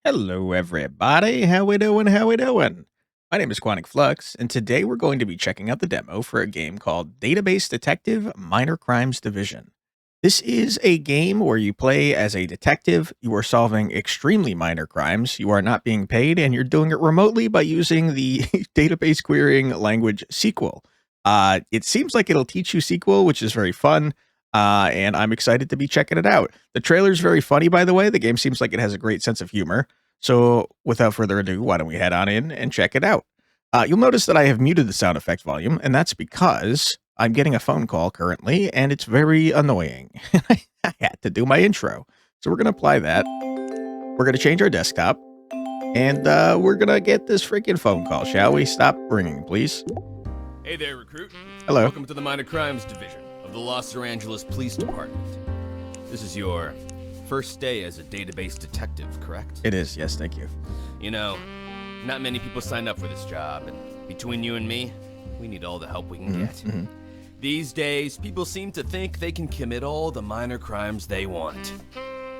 Hello, everybody. How we doing? How we doing? My name is Quantic Flux, and today we're going to be checking out the demo for a game called Database Detective Minor Crimes Division. This is a game where you play as a detective. You are solving extremely minor crimes. You are not being paid, and you're doing it remotely by using the database querying language SQL. It seems like it'll teach you SQL, which is very fun. And I'm excited to be checking it out. The trailer's very funny, by the way. The game seems like it has a great sense of humor. So without further ado, why don't we head on in and check it out? You'll notice that I have muted the sound effect volume, and that's because I'm getting a phone call currently, and it's very annoying. I had to do my intro. So we're going to apply that. We're going to change our desktop, and we're going to get this freaking phone call, shall we? Stop ringing, please. Hey there, recruit. Hello. Welcome to the Minor Crimes Division of the Los Zorangeles Police Department. This is your first day as a database detective, correct? It is, yes, thank you. You know, not many people sign up for this job, and between you and me, we need all the help we can get. These days, people seem to think they can commit all the minor crimes they want.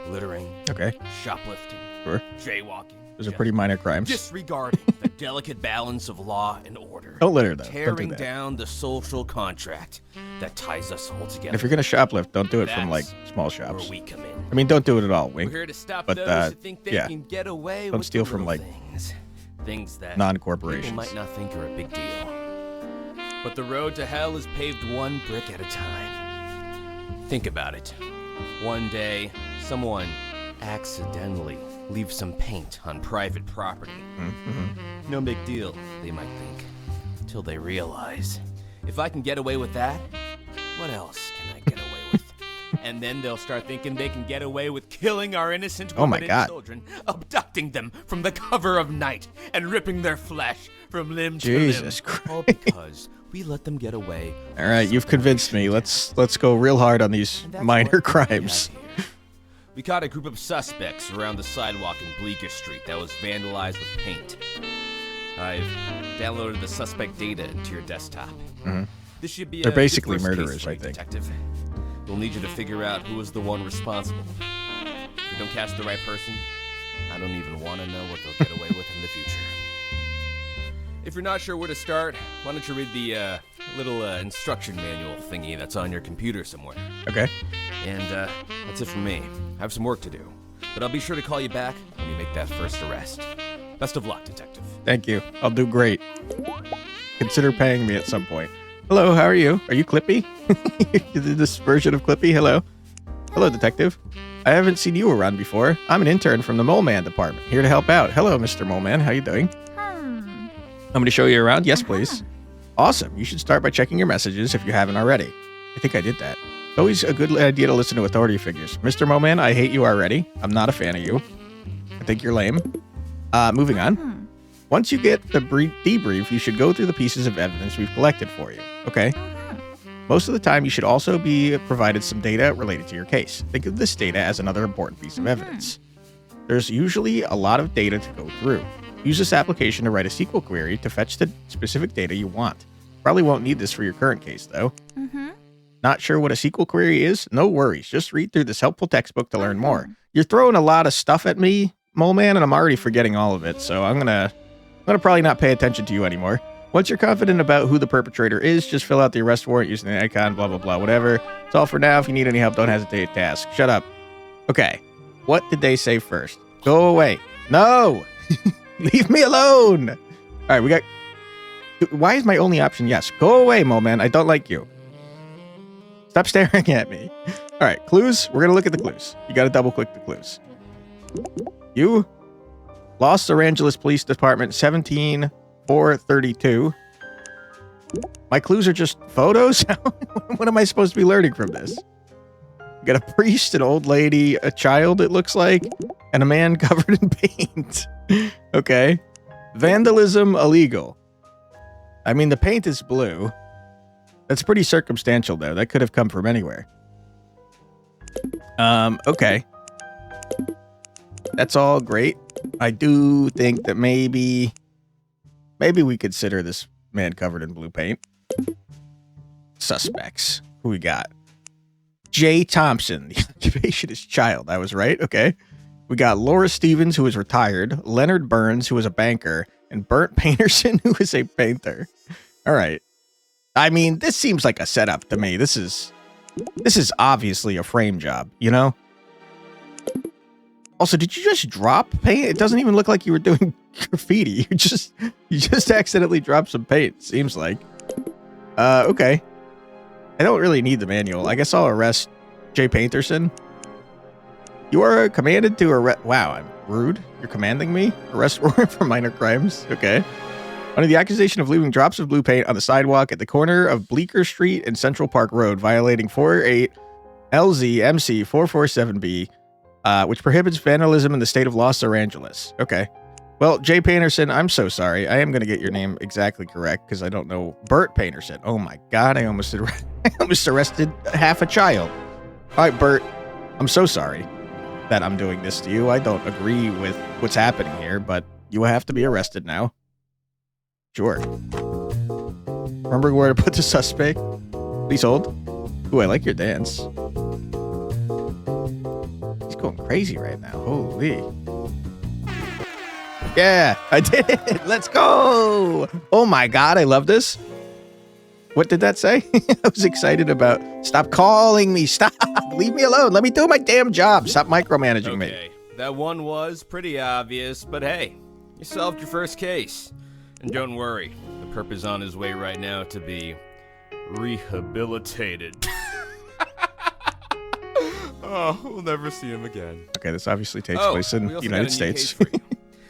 Littering, Okay, shoplifting, sure. jaywalking. Those are pretty minor crimes. Disregarding the delicate balance of law and order. Don't litter, though. Don't do Tearing that. down the social contract that ties us all together. If you're going to shoplift, don't do it from, like, That's small where shops. we come in. I mean, don't do it at all, We're wink. here to stop but, those who think they yeah. can get away Don't with steal the from, little like, things that non-corporations. people might not think are a big deal. But the road to hell is paved one brick at a time. Think about it. One day, someone accidentally leaves some paint on private property. No big deal, they might think, till they realize, if I can get away with that, what else can I get away with? And then they'll start thinking they can get away with killing our innocent Oh my women and God. children, abducting them from the cover of night, and ripping their flesh from limb to Jesus limb. All Christ. because we let them get away. All right, you've convinced me. Let's go real hard on these And that's minor what we crimes. have here. We caught a group of suspects around the sidewalk in Bleecker Street that was vandalized with paint. I've downloaded the suspect data into your desktop. This should be They're a basically good first murderers, case for I you, think. Detective. We'll need you to figure out who was the one responsible. If you don't catch the right person, I don't even want to know what they'll get away with in the future. If you're not sure where to start, why don't you read the little instruction manual thingy that's on your computer somewhere. Okay. And that's it from me. I have some work to do, but I'll be sure to call you back when you make that first arrest. Best of luck, Detective. Thank you. I'll do great. Consider paying me at some point. Hello, how are you? Are you Clippy? This version of Clippy? Hello. Hello, Detective. I haven't seen you around before. I'm an intern from the Mole Man department, here to help out. Hello, Mr. Mole Man. How you doing? I'm going to show you around? Yes, please. Awesome. You should start by checking your messages if you haven't already. I think I did that. It's always a good idea to listen to authority figures. Mr. Mole Man, I hate you already. I'm not a fan of you. I think you're lame. Moving on. Once you get the debrief, you should go through the pieces of evidence we've collected for you. Okay. Most of the time, you should also be provided some data related to your case. Think of this data as another important piece of evidence. There's usually a lot of data to go through. Use this application to write a SQL query to fetch the specific data you want. Probably won't need this for your current case, though. Not sure what a SQL query is? No worries. Just read through this helpful textbook to learn more. You're throwing a lot of stuff at me, Mole Man, and I'm already forgetting all of it, so I'm gonna probably not pay attention to you anymore. Once you're confident about who the perpetrator is, just fill out the arrest warrant using the icon, blah, blah, blah, whatever. It's all for now. If you need any help, don't hesitate to ask. Shut up. Okay. What did they say first? Go away. No! Leave me alone! All right, we got... Why is my only option yes? Go away, Mole Man. I don't like you. Stop staring at me. All right, clues. We're going to look at the clues. You got to double-click the clues. You... Los Zorangeles Police Department 17432. My clues are just photos? What am I supposed to be learning from this? We got a priest, an old lady, a child, it looks like, and a man covered in paint. Okay. Vandalism illegal. I mean, the paint is blue. That's pretty circumstantial, though. That could have come from anywhere. Okay. That's all great. I do think that maybe we consider this man covered in blue paint. Suspects. Who we got? Jay Thompson. The occupation is child. I was right. Okay. We got Laura Stevens, who is retired, Leonard Burns, who is a banker, and Bert Painterson, who is a painter. All right. I mean, this seems like a setup to me. This is obviously a frame job, you know? Also, did you just drop paint? It doesn't even look like you were doing graffiti. You just accidentally dropped some paint, seems like. Okay. I don't really need the manual. I guess I'll arrest Jay Painterson. You are commanded to arrest... Wow, I'm rude. You're commanding me? Arrest warrant for minor crimes. Okay. Under the accusation of leaving drops of blue paint on the sidewalk at the corner of Bleecker Street and Central Park Road, violating 48 LZMC 447B, which prohibits vandalism in the state of Los Zorangeles. Okay. Well, Jay Painterson, I'm so sorry. I am going to get your name exactly correct because I don't know. Bert Painterson. Oh my God, I almost arrested half a child. All right, Bert, I'm so sorry that I'm doing this to you. I don't agree with what's happening here, but you have to be arrested now. Sure. Remember where to put the suspect? Please hold. Ooh, I like your dance. He's going crazy right now. Holy. Yeah, I did it. Let's go. Oh my God, I love this. What did that say? I was excited about... Stop calling me. Stop. Leave me alone. Let me do my damn job. Stop micromanaging me. Okay, that one was pretty obvious, but hey, you solved your first case. And don't worry, the perp is on his way right now to be rehabilitated. Oh, we'll never see him again. Okay, this obviously takes place in the United States.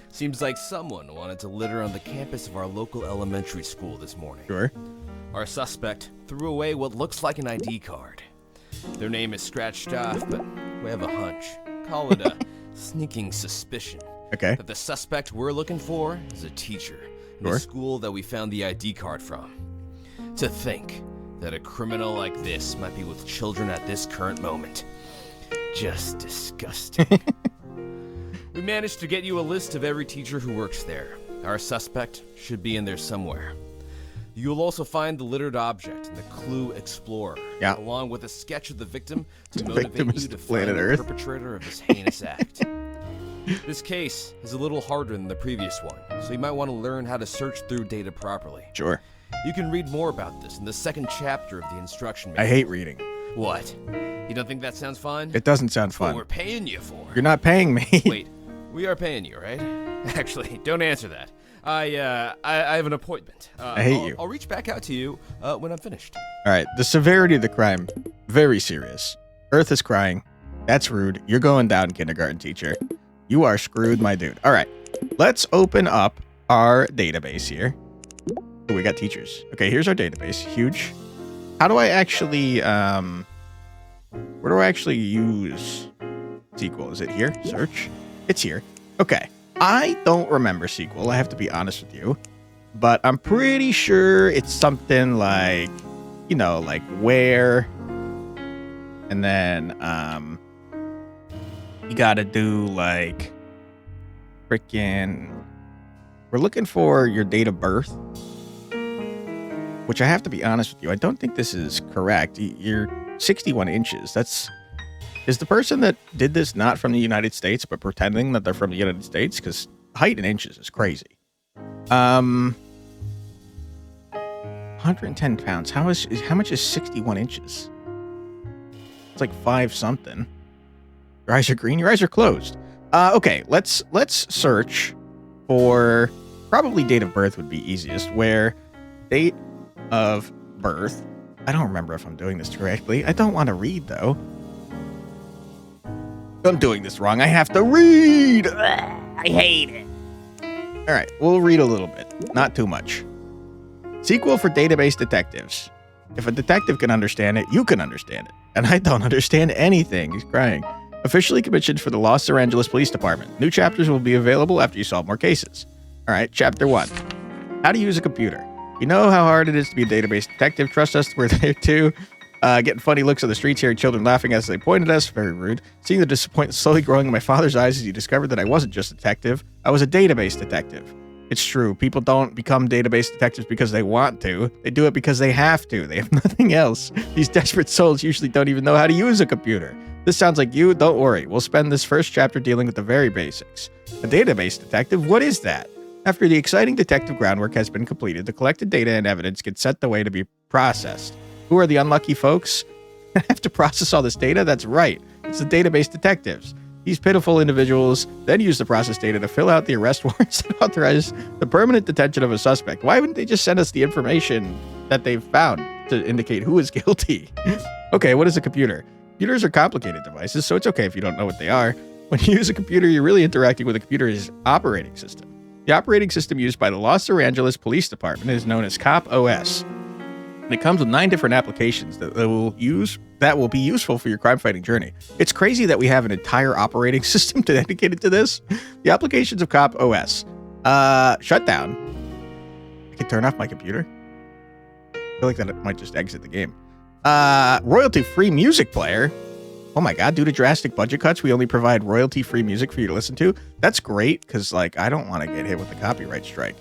Seems like someone wanted to litter on the campus of our local elementary school this morning. Sure. Our suspect threw away what looks like an ID card. Their name is scratched off, but we have a hunch. Call it a sneaking suspicion. Okay. That the suspect we're looking for is a teacher in the school that we found the ID card from. To think that a criminal like this might be with children at this current moment. Just disgusting. We managed to get you a list of every teacher who works there. Our suspect should be in there somewhere. You'll also find the littered object in the Clue Explorer, along with a sketch of the victim to motivate you to find the perpetrator of this heinous act. This case is a little harder than the previous one, so you might want to learn how to search through data properly. Sure. You can read more about this in the second chapter of the instruction manual. I hate reading. What? You don't think that sounds fun? It doesn't sound That's fun. what we're paying you for. You're not paying me. Wait, we are paying you, right? Actually, don't answer that. I have an appointment. I hate you. I'll reach back out to you when I'm finished. All right, the severity of the crime, very serious. Earth is crying. That's rude. You're going down, kindergarten teacher. You are screwed, my dude. All right, let's open up our database here. Oh, we got teachers. Okay, here's our database. Huge. How do I actually, where do I actually use SQL? Is it here? Search? It's here. Okay. I don't remember SQL, I have to be honest with you. But I'm pretty sure it's something like, you know, like where. And then, you gotta do like freaking, we're looking for your date of birth, which I have to be honest with you, I don't think this is correct. You're 61 inches. Is the person that did this not from the United States, but pretending that they're from the United States? Because height in inches is crazy. 110 pounds. How much is 61 inches? It's like 5 something. Your eyes are green. Your eyes are closed. Okay, let's search for, probably date of birth would be easiest. Where date of birth. I don't remember if I'm doing this correctly. I don't want to read though. I'm doing this wrong. I have to read. I hate it. All right, we'll read a little bit, not too much. SQL for database detectives. If a detective can understand it, you can understand it. And I don't understand anything. He's crying. Officially commissioned for the Los Zorangeles Police Department. New chapters will be available after you solve more cases. All right, chapter 1. How to use a computer. You know how hard it is to be a database detective. Trust us, we're there too. Getting funny looks on the streets, hearing children laughing as they point at us. Very rude. Seeing the disappointment slowly growing in my father's eyes as he discovered that I wasn't just a detective. I was a database detective. It's true. People don't become database detectives because they want to. They do it because they have to. They have nothing else. These desperate souls usually don't even know how to use a computer. This sounds like you? Don't worry. We'll spend this first chapter dealing with the very basics. A database detective? What is that? After the exciting detective groundwork has been completed, the collected data and evidence get set the way to be processed. Who are the unlucky folks? Have to process all this data? That's right. It's the database detectives. These pitiful individuals then use the process data to fill out the arrest warrants and authorize the permanent detention of a suspect. Why wouldn't they just send us the information that they've found to indicate who is guilty? Okay, what is a computer? Computers are complicated devices, so it's okay if you don't know what they are. When you use a computer, you're really interacting with a computer's operating system. The operating system used by the Los Zorangeles Police Department is known as Cop OS. And it comes with 9 different applications that will be useful for your crime-fighting journey. It's crazy that we have an entire operating system dedicated to this. The applications of Cop OS. Shut down. I can turn off my computer. I feel like that it might just exit the game. Royalty-free music player. Oh my god, due to drastic budget cuts, we only provide royalty-free music for you to listen to. That's great, because like I don't want to get hit with a copyright strike.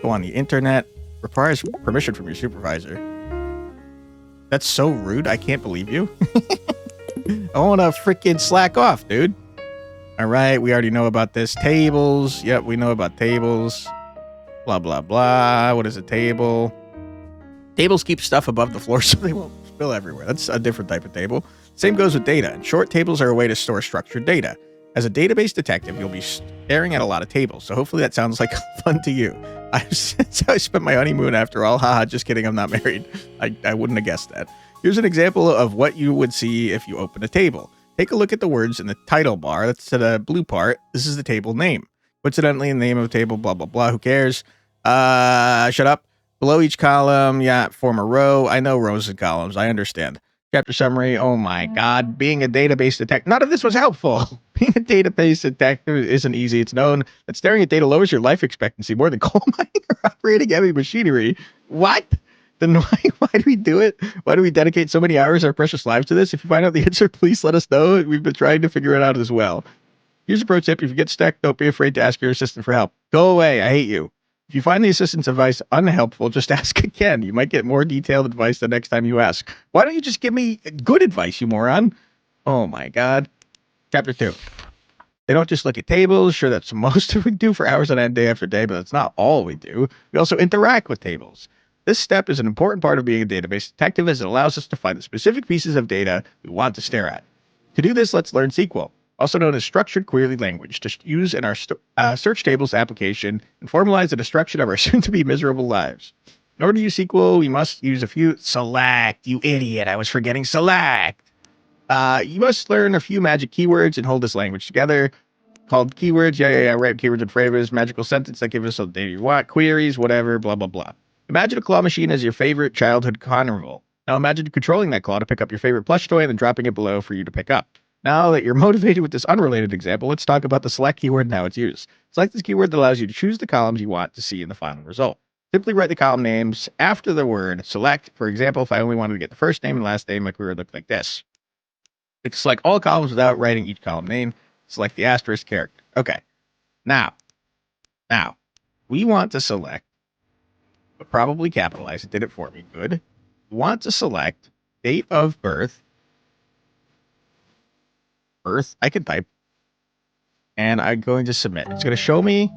Go on the internet. Requires permission from your supervisor. That's so rude. I can't believe you. I want to freaking slack off, dude. All right, we already know about this. Tables. Yep, we know about tables. Blah, blah, blah. What is a table? Tables keep stuff above the floor so they won't spill everywhere. That's a different type of table. Same goes with data. In short, tables are a way to store structured data. As a database detective, you'll be staring at a lot of tables, so hopefully that sounds like fun to you. That's how I spent my honeymoon after all. Haha, just kidding, I'm not married. I wouldn't have guessed that. Here's an example of what you would see if you open a table. Take a look at the words in the title bar. That's the blue part. This is the table name. Coincidentally, the name of the table, blah, blah, blah. Who cares? Shut up. Below each column, yeah, form a row. I know rows and columns. I understand. Chapter summary. Oh my God. Being a database detective. None of this was helpful. Being a database detective isn't easy. It's known that staring at data lowers your life expectancy more than coal mining or operating heavy machinery. What? Then why do we do it? Why do we dedicate so many hours of our precious lives to this? If you find out the answer, please let us know. We've been trying to figure it out as well. Here's a pro tip. If you get stuck, don't be afraid to ask your assistant for help. Go away. I hate you. If you find the assistant's advice unhelpful, just ask again. You might get more detailed advice the next time you ask. Why don't you just give me good advice, you moron? Oh my God. Chapter 2. They don't just look at tables. Sure, that's most of what we do for hours on end, day after day, but that's not all we do. We also interact with tables. This step is an important part of being a database detective as it allows us to find the specific pieces of data we want to stare at. To do this, let's learn SQL, also known as structured query language, to use in our search tables application and formalize the destruction of our soon-to-be miserable lives. In order to use SQL, we must use a few select. You idiot, I was forgetting select. You must learn a few magic keywords and hold this language together. Called keywords, yeah, right, keywords and phrases, magical sentence that give us all the data you want, queries, whatever, blah, blah, blah. Imagine a claw machine as your favorite childhood carnival. Now imagine controlling that claw to pick up your favorite plush toy and then dropping it below for you to pick up. Now that you're motivated with this unrelated example, let's talk about the select keyword and how it's used. Select is keyword that allows you to choose the columns you want to see in the final result. Simply write the column names after the word select. For example, if I only wanted to get the first name and last name, my query would look like this. Select all columns without writing each column name. Select the asterisk character. Okay. Now, we want to select, but probably capitalize. It did it for me. Good. We want to select date of birth. I can type. And I'm going to submit. It's going to show me.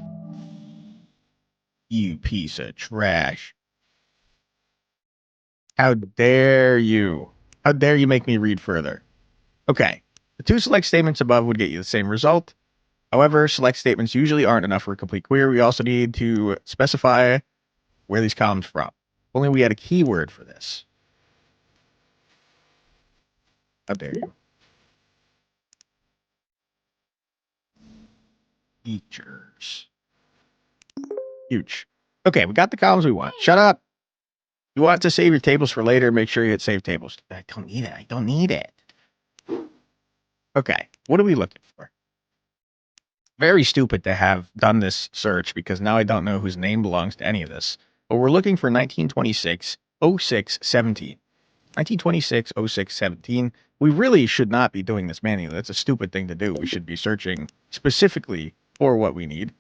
You piece of trash. How dare you? How dare you make me read further? Okay. The 2 select statements above would get you the same result. However, select statements usually aren't enough for a complete query. We also need to specify where these columns from. Only we had a keyword for this. How dare you? Features. Huge. Okay, we got the columns we want. Shut up. You want to save your tables for later, make sure you hit save tables. I don't need it. Okay, what are we looking for? Very stupid to have done this search because now I don't know whose name belongs to any of this. But we're looking for 1926 06 17. 1926 06 17. We really should not be doing this manually. That's a stupid thing to do. We should be searching specifically for what we need.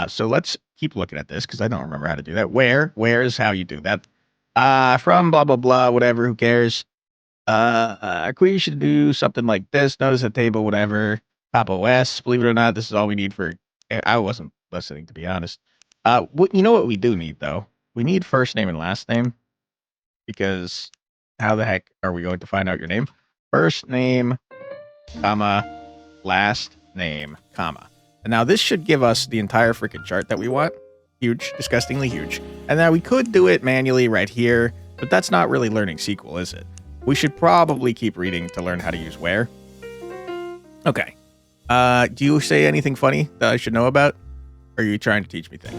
So let's keep looking at this because I don't remember how to do that. Where is how you do that. From blah, blah, blah, whatever, who cares? We should do something like this. Notice a table, whatever. Top OS. Believe it or not, this is all we need for. I wasn't listening, to be honest. You know what we do need though? We need first name and last name, because how the heck are we going to find out your name? First name, comma, last name, comma. And now this should give us the entire freaking chart that we want. Huge, disgustingly huge. And now we could do it manually right here, but that's not really learning SQL, is it? We should probably keep reading to learn how to use where. Okay. Do you say anything funny that I should know about? Or are you trying to teach me things?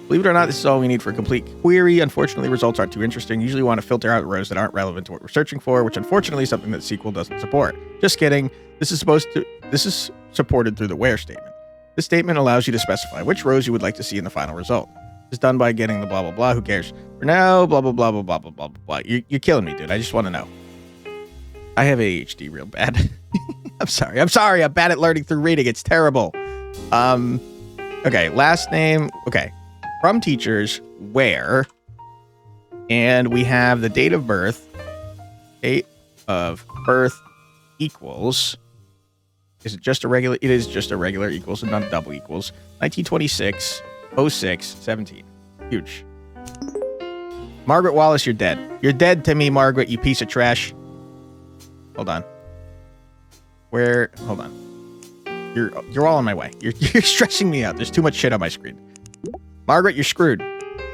Believe it or not, this is all we need for a complete query. Unfortunately, results aren't too interesting. Usually we want to filter out rows that aren't relevant to what we're searching for, which unfortunately is something that SQL doesn't support. Just kidding. This is supported through the where statement. This statement allows you to specify which rows you would like to see in the final result. It's done by getting the blah, blah, blah. Who cares? For now, blah, blah, blah, blah, blah, blah, blah, blah. You're killing me, dude. I just want to know. I have ADHD real bad. I'm sorry. I'm bad at learning through reading. It's terrible. Okay. Last name. Okay. From teachers, where, and we have the date of birth. Date of birth equals. Is it just a regular? It is just a regular equals and not a double equals. 1926, 06, 17. Huge. Margaret Wallace, you're dead. You're dead to me, Margaret, you piece of trash. Hold on. Where? Hold on. You're all in my way. You're stressing me out. There's too much shit on my screen. Margaret, you're screwed.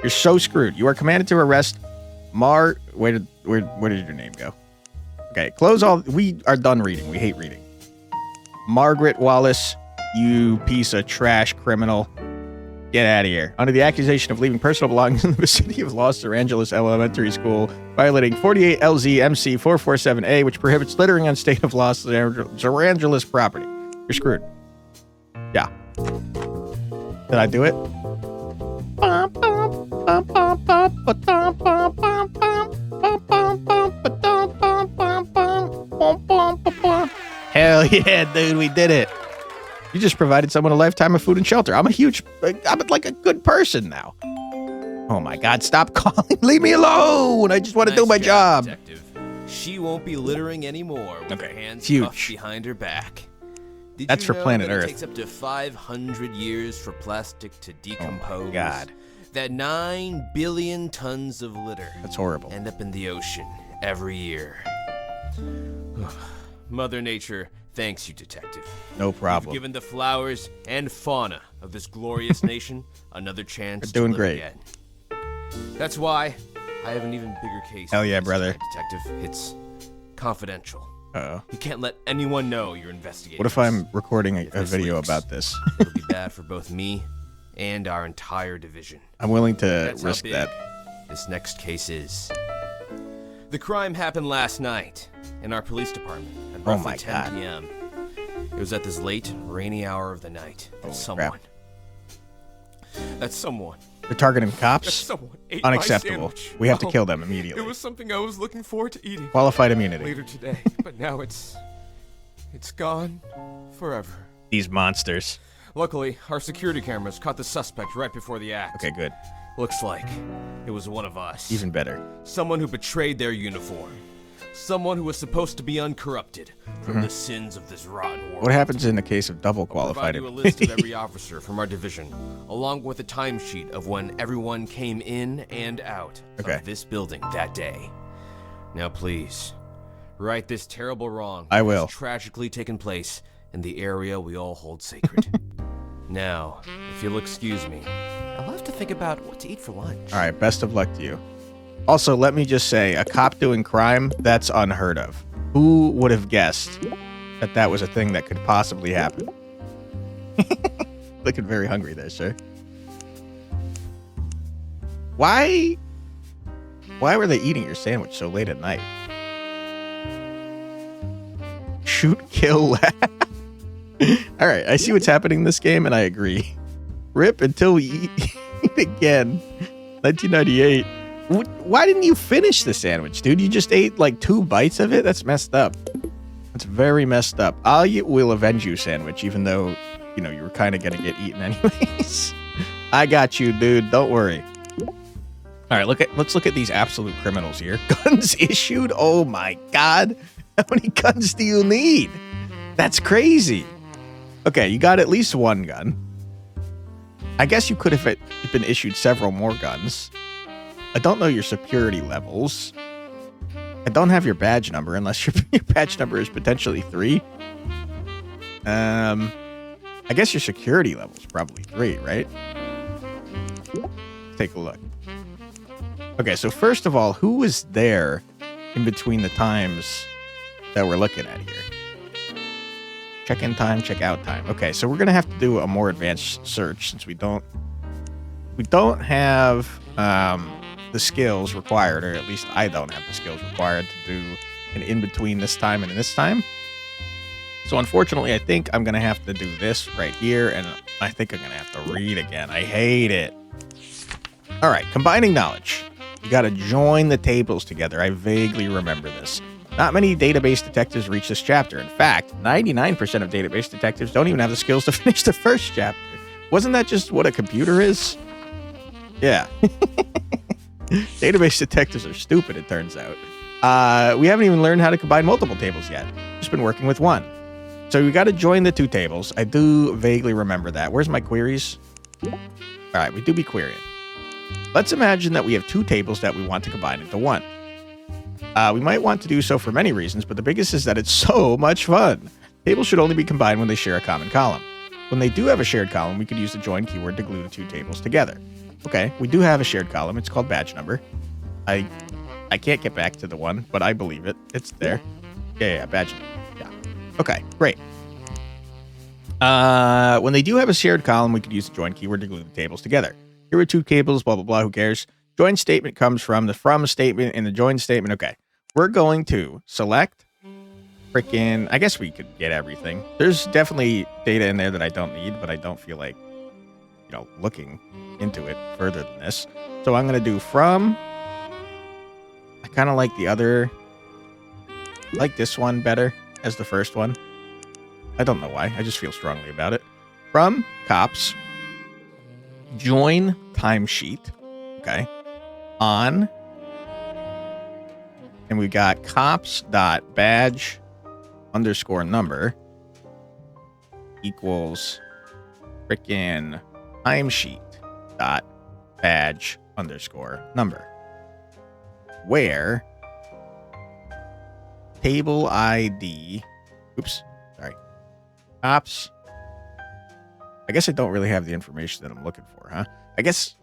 You're so screwed. You are commanded to arrest where did your name go? Okay, close all. We are done reading. We hate reading. Margaret Wallace, you piece of trash criminal. Get out of here. Under the accusation of leaving personal belongings in the vicinity of Los Zorangeles Elementary School, violating 48 LZ MC 447A, which prohibits littering on state of Los Zorangeles property. You're screwed. Yeah. Did I do it? Hell yeah, dude, we did it. You just provided someone a lifetime of food and shelter. I'm like a good person now. Oh my God, stop calling. Leave me alone. I just want to do my job. Detective. She won't be littering anymore with her hands huge. cuffed behind her back. Did That's you for know planet that Earth. It takes up to 500 years for plastic to decompose. Oh my God. That 9 billion tons of litter. That's horrible. End up in the ocean every year. Mother Nature thanks you, Detective. No problem. You've given the flowers and fauna of this glorious nation another chance They're doing to live great. again. That's why I have an even bigger case. Hell yeah, for this brother. tonight, Detective. It's confidential. Uh-oh. You can't let anyone know you're investigating. What if I'm recording If a this video leaks, about this? It'll be bad for both me and our entire division. I'm willing to That's how risk big that. this next case is. The crime happened last night in our police department at Oh roughly my 10 God. p.m. It was at this late, rainy hour of the night that Holy someone. crap. That someone. They're targeting That cops? someone ate Unacceptable. my sandwich. We have to Oh, kill them immediately. It was something I was looking forward to eating Qualified immunity. later today, but now it's gone forever. These monsters. Luckily, our security cameras caught the suspect right before the act. Okay, good. Looks like it was one of us. Even better. Someone who betrayed their uniform. Someone who was supposed to be uncorrupted from the sins of this rotten world. What happens in the case of double Provide qualified you a list of immunity? every officer from our division, along with a timesheet of when everyone came in and out Okay. of this building that day. Now please, right this terrible wrong I that will. has tragically taken place in the area we all hold sacred. Now, if you'll excuse me, I'll have to think about what to eat for lunch. All right, best of luck to you. Also, let me just say, a cop doing crime, that's unheard of. Who would have guessed that that was a thing that could possibly happen? Looking very hungry there, sir. Why were they eating your sandwich so late at night? Shoot, kill, laugh. All right, I see what's happening in this game, and I agree. Rip until we eat again. 1998. Why didn't you finish the sandwich, dude? You just ate like 2 bites of it? That's messed up. That's very messed up. Will avenge you sandwich, even though, you know, you were kind of going to get eaten anyways. I got you, dude. Don't worry. All right, let's look at these absolute criminals here. Guns issued? Oh my God. How many guns do you need? That's crazy. Okay, you got at least one gun. I guess you could have been issued several more guns. I don't know your security levels. I don't have your badge number unless your badge number is potentially 3. I guess your security level is probably 3, right? Take a look. Okay, so first of all, who was there in between the times that we're looking at here? Check-in time, check-out time. Okay, so we're gonna have to do a more advanced search since we don't have the skills required, or at least I don't have the skills required to do an in-between this time and this time. So unfortunately, I think I'm gonna have to do this right here, and I think I'm gonna have to read again. I hate it. All right, combining knowledge. You gotta join the tables together. I vaguely remember this. Not many database detectives reach this chapter. In fact, 99% of database detectives don't even have the skills to finish the first chapter. Wasn't that just what a computer is? Yeah. Database detectives are stupid, it turns out. We haven't even learned how to combine multiple tables yet. Just been working with one. So we got to join the 2 tables. I do vaguely remember that. Where's my queries? All right, we do be querying. Let's imagine that we have 2 tables that we want to combine into one. We might want to do so for many reasons, but the biggest is that it's so much fun. Tables should only be combined when they share a common column. When they do have a shared column, we could use the join keyword to glue the 2 tables together. Okay, we do have a shared column. It's called badge number. I can't get back to the one, but I believe it. It's there. Yeah, badge number. Yeah. Okay, great. When they do have a shared column, we could use the join keyword to glue the tables together. Here are 2 tables, blah, blah, blah, who cares? Join statement comes from the from statement and the join statement. Okay, we're going to select freaking, I guess we could get everything. There's definitely data in there that I don't need, but I don't feel like, looking into it further than this. So I'm going to do from. I kind of like the other, like this one better as the first one. I don't know why. I just feel strongly about it. From cops, join timesheet. Okay. On. And we got cops.badge underscore number equals frickin' timesheet dot badge underscore number, where table ID, cops. I guess I don't really have the information that I'm looking for, huh? I guess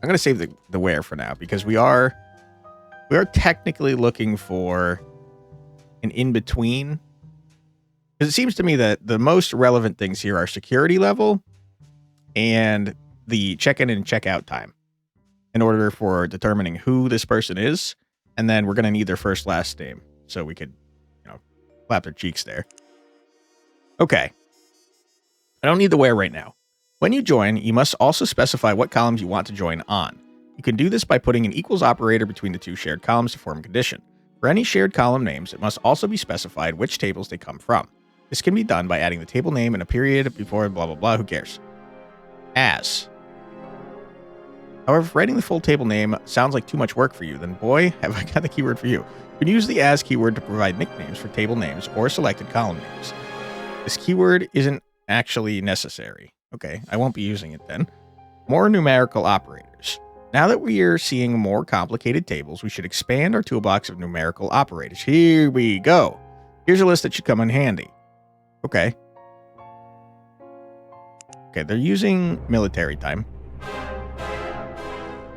I'm going to save the where for now, because we are technically looking for an in-between. Because it seems to me that the most relevant things here are security level and the check-in and check-out time in order for determining who this person is. And then we're going to need their first last name so we could, clap their cheeks there. Okay. I don't need the where right now. When you join, you must also specify what columns you want to join on. You can do this by putting an equals operator between the 2 shared columns to form a condition. For any shared column names, it must also be specified which tables they come from. This can be done by adding the table name and a period before blah, blah, blah, who cares? As. However, if writing the full table name sounds like too much work for you, then boy, have I got the keyword for you. You can use the as keyword to provide nicknames for table names or selected column names. This keyword isn't actually necessary. Okay, I won't be using it then. More numerical operators. Now that we are seeing more complicated tables, we should expand our toolbox of numerical operators. Here we go. Here's a list that should come in handy. Okay. Okay, they're using military time.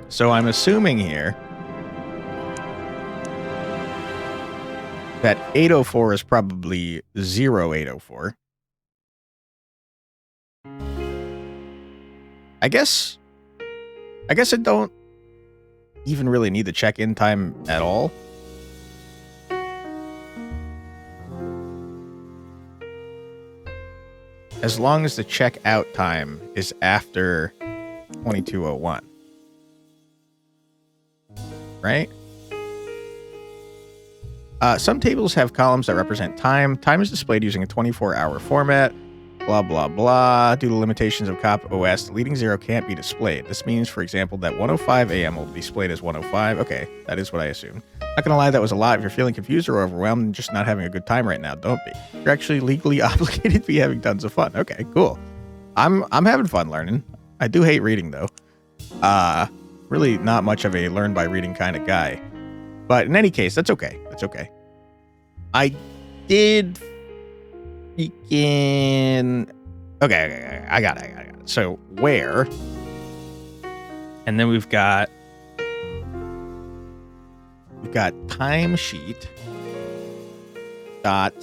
So I'm assuming here that 804 is probably 0804. I guess I don't even really need the check-in time at all. As long as the check-out time is after 2201. Right? Some tables have columns that represent time. Time is displayed using a 24-hour format. Blah, blah, blah. Due to limitations of Cop OS, the leading zero can't be displayed. This means, for example, that 1:05 a.m. will be displayed as 1:05. Okay, that is what I assumed. Not gonna lie, that was a lot. If you're feeling confused or overwhelmed and just not having a good time right now, don't be. You're actually legally obligated to be having tons of fun. Okay, cool. I'm having fun learning. I do hate reading though. Really not much of a learn by reading kind of guy. But in any case, that's okay. That's okay. I did freaking... Okay, I got it. So, where? And then we've got timesheet dot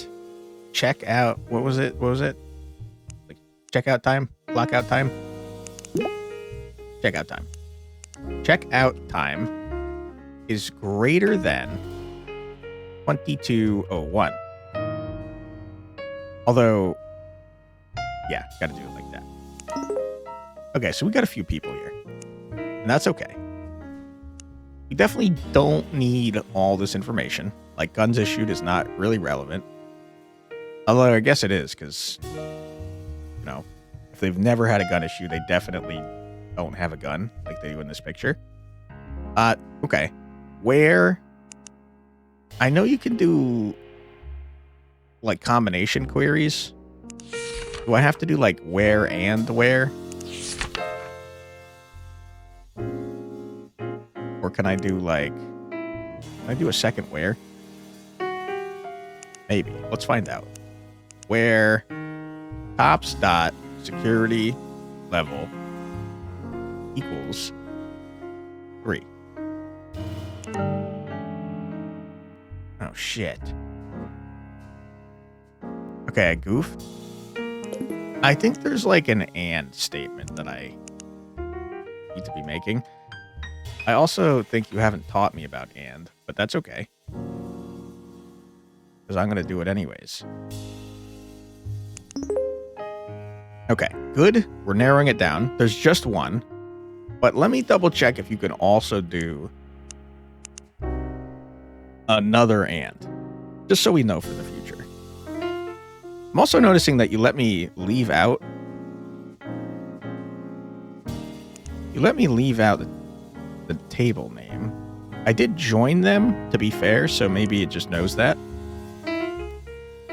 checkout. What was it? Like checkout time? Lockout time? Checkout time. Checkout time is greater than 22:01. Although, yeah, gotta do it like that. Okay, so we got a few people here. And that's okay. We definitely don't need all this information. Like, guns issued is not really relevant. Although, I guess it is, because, you know, if they've never had a gun issue, they definitely don't have a gun, like they do in this picture. Okay. Where... I know you can do, like, combination queries. Do I have to do, like, where and where? Or can I do, like... Can I do a second where? Maybe. Let's find out. Where cops dot security level equals 3. Oh, shit. Okay, I goofed. I think there's like an and statement that I need to be making. I also think you haven't taught me about and, but that's okay. Because I'm going to do it anyways. Okay, good. We're narrowing it down. There's just one. But let me double check if you can also do another and. Just so we know for the future. I'm also noticing that you let me leave out. You let me leave out the table name. I did join them, to be fair, so maybe it just knows that.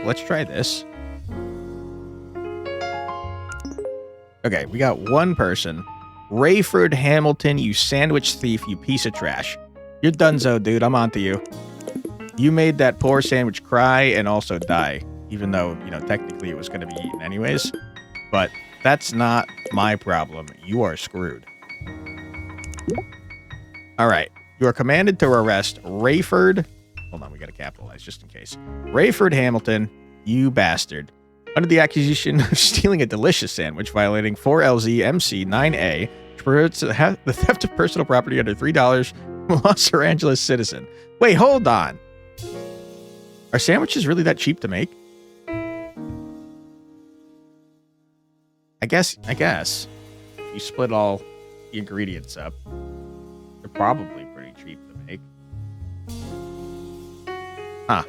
Let's try this. Okay, we got one person. Rayford Hamilton, you sandwich thief, you piece of trash. You're donezo, dude. I'm onto you. You made that poor sandwich cry and also die. Even though, you know, technically it was going to be eaten anyways. But that's not my problem. You are screwed. Alright. You are commanded to arrest Rayford... Hold on, we got to capitalize just in case. Rayford Hamilton, you bastard. Under the accusation of stealing a delicious sandwich, violating 4LZ MC 9A, which prohibits the theft of personal property under $3 from a Los Zorangeles citizen. Wait, hold on. Are sandwiches really that cheap to make? I guess. If you split all the ingredients up, they're probably pretty cheap to make. Huh.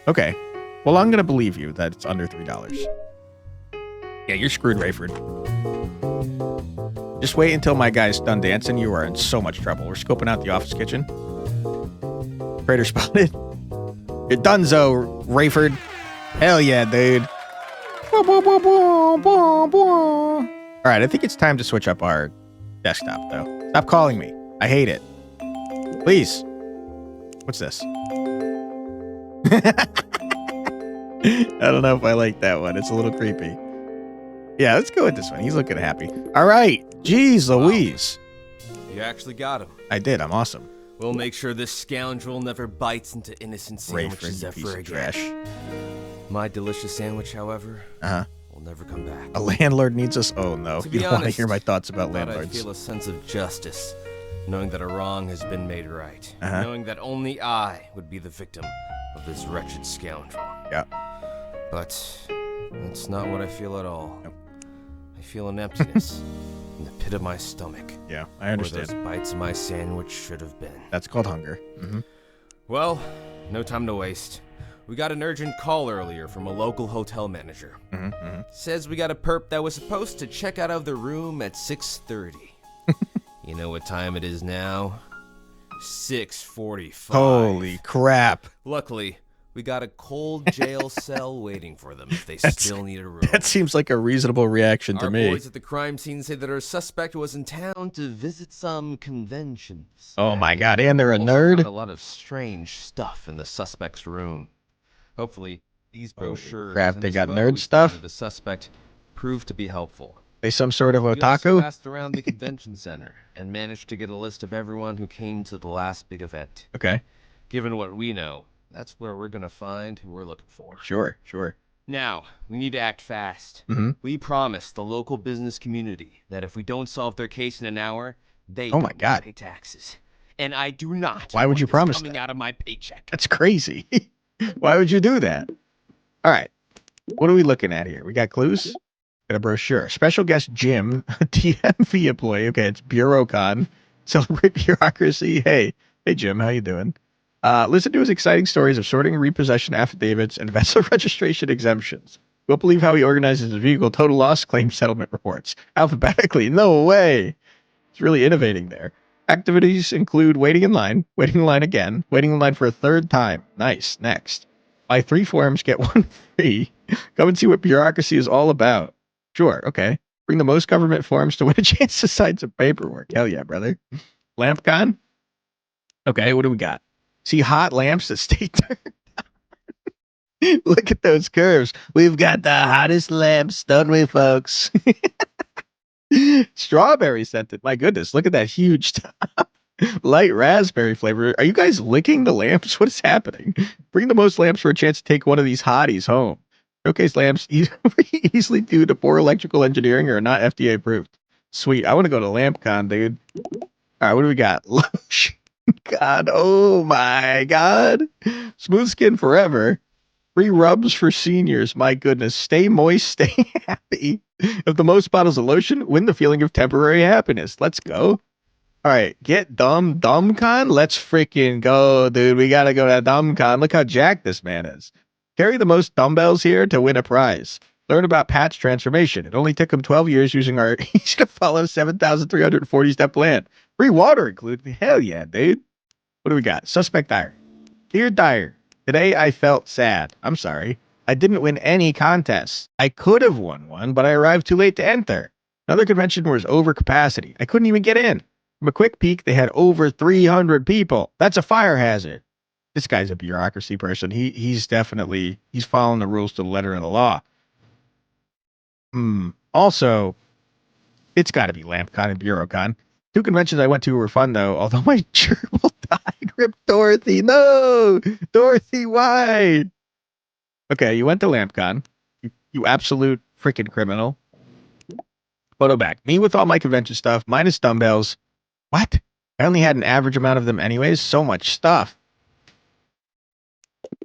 Okay. Well, I'm going to believe you that it's under $3. Yeah, you're screwed, Rayford. Just wait until my guy's done dancing. You are in so much trouble. We're scoping out the office kitchen. Crater spotted. You're donezo, Rayford. Hell yeah, dude. Alright, I think it's time to switch up our desktop, though. Stop calling me. I hate it. Please. What's this? I don't know if I like that one. It's a little creepy. Yeah, let's go with this one. He's looking happy. All right. Jeez Louise. You actually got him. I did. I'm awesome. We'll make sure this scoundrel never bites into innocent sandwiches ever again. Trash. My delicious sandwich, however, will never come back. A landlord needs us. Oh, no. To be You honest, want to hear my thoughts about I landlords. feel a sense of justice, knowing that a wrong has been made right. Knowing that only I would be the victim of this wretched scoundrel. Yeah. But that's not what I feel at all. Nope. I feel an emptiness in the pit of my stomach. Yeah, I understand. Where those bites of my sandwich should have been. That's called hunger. Well, no time to waste. We got an urgent call earlier from a local hotel manager. Mm-hmm. Says we got a perp that was supposed to check out of the room at 6:30. You know what time it is now? 6:45. Holy crap. Luckily, we got a cold jail cell waiting for them if they still need a room. That seems like a reasonable reaction to me. Our boys at the crime scene say that our suspect was in town to visit some conventions. Oh my god, and they're a Also nerd? found a lot of strange stuff in the suspect's room. Hopefully, these brochures crap, and they this got photo nerd we stuff? found of the suspect proved to be helpful. They some sort of We also otaku? asked around the convention center and managed to get a list of everyone who came to the last big event. Okay. Given what we know, that's where we're gonna find who we're looking for. Sure. Now, we need to act fast. Mm-hmm. We promised the local business community that if we don't solve their case in an hour, they Oh my don't God. pay taxes. And I do not Why would want you this promise coming that? out of my paycheck. That's crazy. Why would you do that? All right. What are we looking at here? We got clues? Got a brochure. Special guest Jim, TMV employee. Okay, it's BureauCon. Celebrate bureaucracy. Hey Jim, how you doing? Listen to his exciting stories of sorting repossession affidavits and vessel registration exemptions. You won't believe how he organizes his vehicle total loss claim settlement reports. Alphabetically. No way. It's really innovating there. Activities include waiting in line again, waiting in line for a third time. Nice. Next. Buy 3 forms, get 1 free. Come and see what bureaucracy is all about. Sure, okay. Bring the most government forms to win a chance to sign some paperwork. Hell yeah, brother. LampCon? Okay, what do we got? See hot lamps that stay turned on. Look at those curves. We've got the hottest lamps, don't we, folks? Strawberry scented. My goodness, look at that huge top. Light raspberry flavor. Are you guys licking the lamps? What is happening? Bring the most lamps for a chance to take one of these hotties home. Showcase lamps easily due to poor electrical engineering or not FDA approved. Sweet. I want to go to LampCon, dude. All right, what do we got? Lotion. God, oh my God. Smooth skin forever. Free rubs for seniors. My goodness. Stay moist, stay happy. If the most bottles of lotion, win the feeling of temporary happiness. Let's go. All right, get DumbCon. Let's freaking go, dude. We gotta go to DumbCon. Look how jacked this man is. Carry the most dumbbells here to win a prize. Learn about Pat's transformation. It only took him 12 years using our easy to follow 7,340 step plan. Free water included. Hell yeah, dude. What do we got? Suspect Dyer. Dear Dyer, today I felt sad. I'm sorry. I didn't win any contests. I could have won one, but I arrived too late to enter. Another convention was over capacity. I couldn't even get in. From a quick peek, they had over 300 people. That's a fire hazard. This guy's a bureaucracy person. He's following the rules to the letter of the law. Also, it's got to be LampCon and BureauCon. 2 conventions I went to were fun, though, although my gerbil died. Rip Dorothy. No! Dorothy, why? Okay, you went to LampCon. You absolute freaking criminal. Photo back. Me with all my convention stuff, minus dumbbells. What? I only had an average amount of them anyways. So much stuff.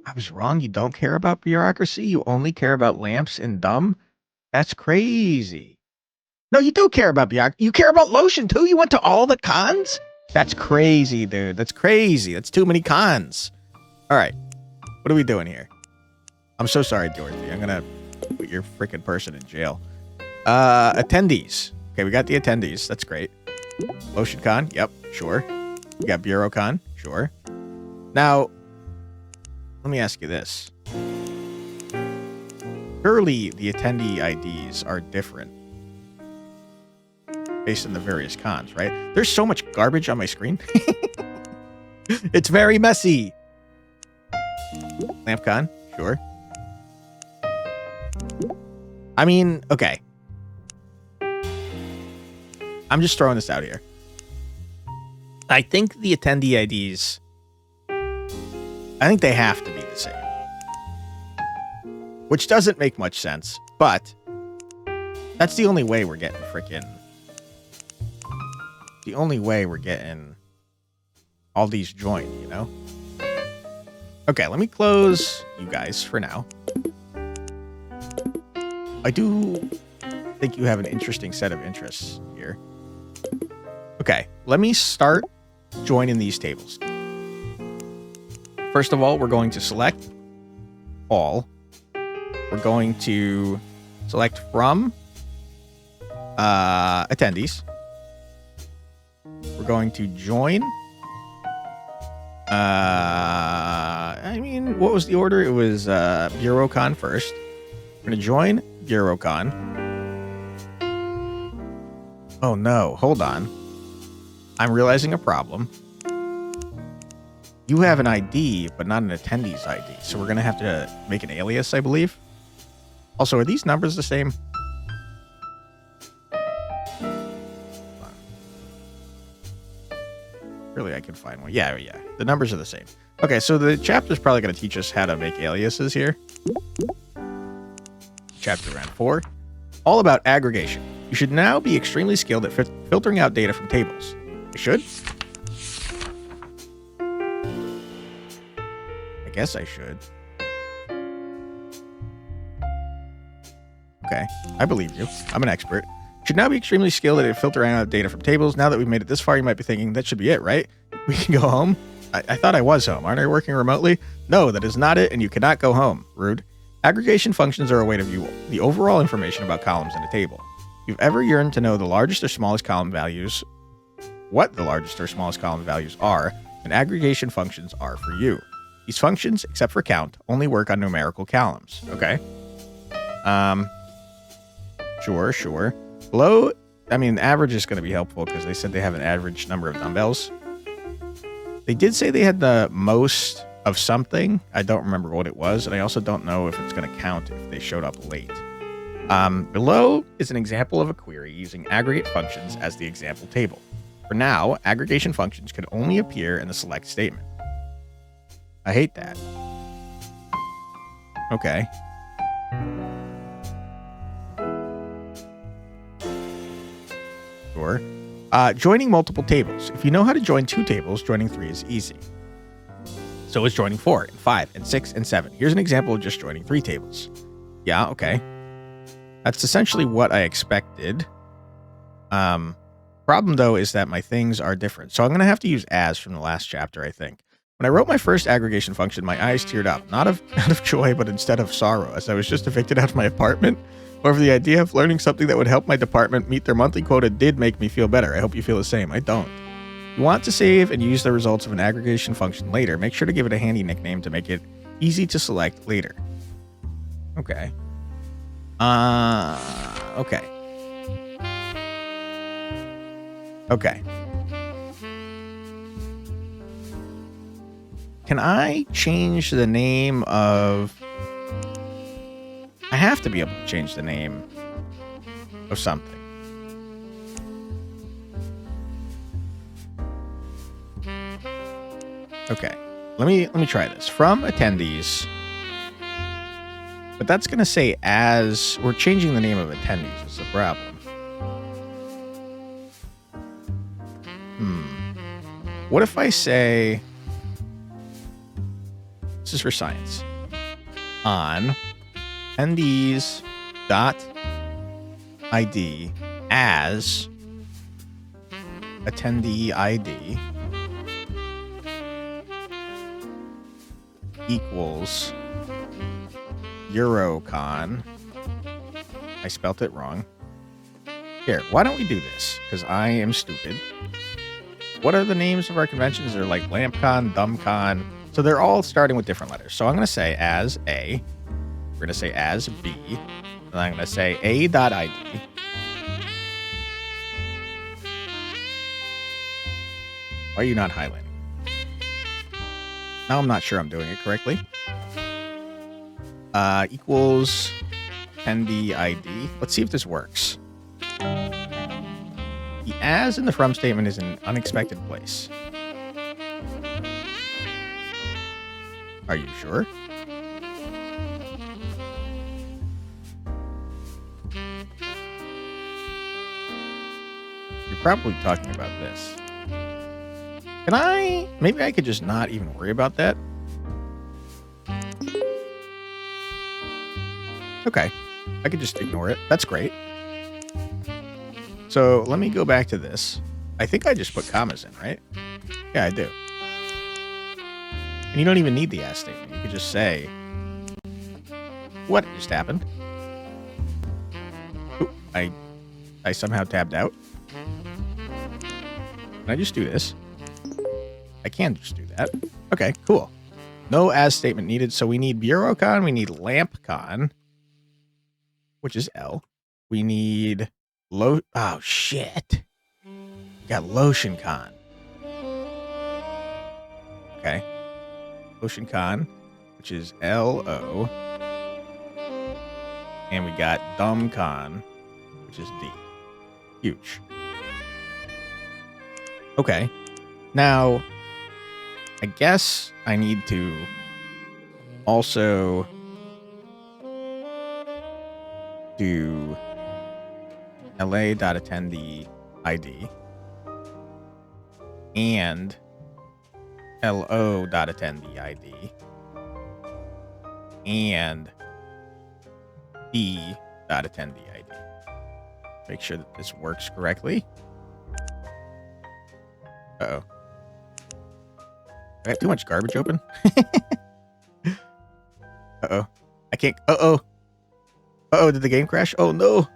I was wrong. You don't care about bureaucracy? You only care about lamps and dumb? That's crazy. No, you do care about bureaucracy. You care about lotion, too? You went to all the cons? That's crazy, dude. That's crazy. That's too many cons. All right. What are we doing here? I'm so sorry, Dorothy. I'm going to put your freaking person in jail. Attendees. Okay, we got the attendees. That's great. LotionCon. Yep, sure. We got BureauCon. Sure. Now, let me ask you this. Surely the attendee IDs are different based on the various cons, right? There's so much garbage on my screen. It's very messy. LampCon. Sure. I mean, okay. I'm just throwing this out here. I think the attendee IDs, I think they have to be the same. Which doesn't make much sense, but that's the only way we're getting all these joined, you know? Okay, let me close you guys for now. I do think you have an interesting set of interests here. Okay, let me start joining these tables. First of all, we're going to select all. We're going to select from attendees. We're going to join. What was the order? It was BureauCon first. We're going to join BureauCon. Oh no, hold on. I'm realizing a problem. You have an ID, but not an attendee's ID. So we're going to have to make an alias, I believe. Also, are these numbers the same? Really, I can find one. Yeah. The numbers are the same. Okay, so the chapter's probably going to teach us how to make aliases here. Chapter round 4. All about aggregation. You should now be extremely skilled at filtering out data from tables. You should? I guess I should. Okay, I believe you. I'm an expert. Should now be extremely skilled at filtering out data from tables. Now that we've made it this far, you might be thinking, that should be it, right? We can go home? I thought I was home. Aren't I working remotely? No, that is not it, and you cannot go home. Rude. Aggregation functions are a way to view the overall information about columns in a table. If you've ever yearned to know the largest or smallest column values, what the largest or smallest column values are, then aggregation functions are for you. These functions, except for count, only work on numerical columns. Okay. Sure. Below, average is going to be helpful because they said they have an average number of dumbbells. They did say they had the most of something. I don't remember what it was, and I also don't know if it's going to count if they showed up late. Below is an example of a query using aggregate functions as the example table. For now, aggregation functions could only appear in the select statement. I hate that. Okay. Sure. Joining multiple tables. If you know how to join 2 tables, joining 3 is easy. So is joining 4 and 5 and 6 and 7. Here's an example of just joining 3 tables. Yeah, okay. That's essentially what I expected. Problem, though, is that my things are different. So I'm going to have to use as from the last chapter, I think. When I wrote my first aggregation function, my eyes teared up. Not out of joy, but instead of sorrow, as I was just evicted out of my apartment. However, the idea of learning something that would help my department meet their monthly quota did make me feel better. I hope you feel the same. I don't. If you want to save and use the results of an aggregation function later, make sure to give it a handy nickname to make it easy to select later. Okay. Okay. Can I change the name of... I have to be able to change the name of something. Okay. Let me try this. From attendees. But that's going to say as... We're changing the name of attendees is the problem. What if I say... This is for science. On attendees dot ID as attendee ID equals Eurocon. I spelt it wrong. Here, why don't we do this? Because I am stupid. What are the names of our conventions? They're like LampCon, DumbCon. So they're all starting with different letters. So I'm going to say as A. We're going to say as B. And I'm going to say A.ID. Why are you not highlighting? Now I'm not sure I'm doing it correctly. Equals NDID. Let's see if this works. The as in the from statement is in an unexpected place. Are you sure? You're probably talking about this. Can I... Maybe I could just not even worry about that. Okay. I could just ignore it. That's great. So let me go back to this. I think I just put commas in, right? Yeah, I do. And you don't even need the as statement. You could just say What just happened? Ooh, I somehow tabbed out. Can I just do this? I can just do that. Okay, cool. No as statement needed. So we need BureauCon. We need LampCon, which is L. We need oh shit. We got LotionCon. Okay. LotionCon, which is LO. And we got DumbCon, which is D. Huge. Okay. Now, I guess I need to also do LA.attendee ID and LO.attendee ID and D.attendee ID. Make sure that this works correctly. Uh-oh. I got too much garbage open. Uh-oh. I can't. Uh-oh. Uh-oh, did the game crash? Oh, no.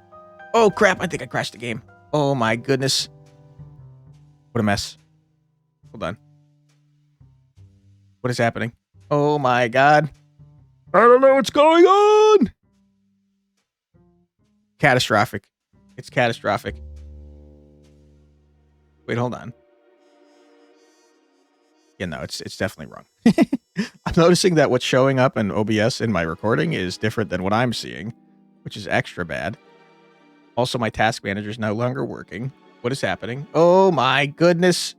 Oh, crap. I think I crashed the game. Oh, my goodness. What a mess. Hold on. What is happening? Oh, my God. I don't know what's going on. Catastrophic. It's catastrophic. Wait, hold on. Yeah, no, it's definitely wrong. I'm noticing that what's showing up in OBS in my recording is different than what I'm seeing, which is extra bad. Also, my task manager is no longer working. What is happening? Oh my goodness.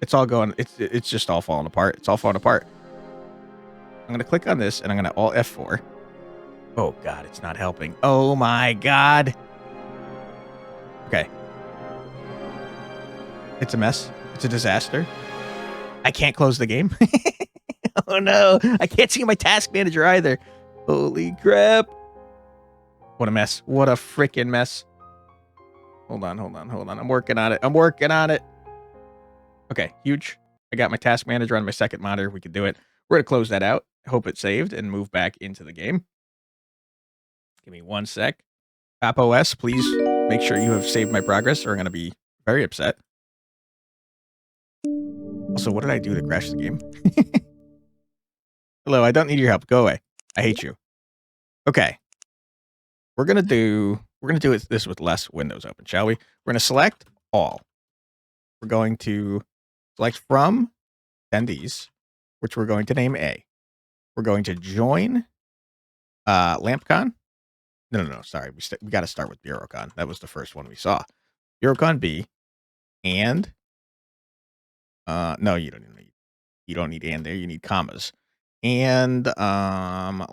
It's all going, it's just all falling apart. It's all falling apart. I'm going to click on this and I'm going to Alt F4. Oh God, it's not helping. Oh my God. Okay. It's a mess. It's a disaster. I can't close the game. Oh no, I can't see my task manager either. Holy crap. What a mess. What a freaking mess. Hold on. I'm working on it. Okay, huge. I got my task manager on my second monitor. We can do it. We're going to close that out. Hope it saved and move back into the game. Give me 1 sec. App OS, please make sure you have saved my progress or I'm going to be very upset. Also, what did I do to crash the game? Hello, I don't need your help. Go away. I hate you. Okay. We're gonna do this with less windows open, shall we? We're gonna select all. We're going to select from attendees, which we're going to name A. We're going to join LampCon. No. Sorry, we got to start with BureauCon. That was the first one we saw. BureauCon B, and no, you don't need and there. You need commas. And LampCon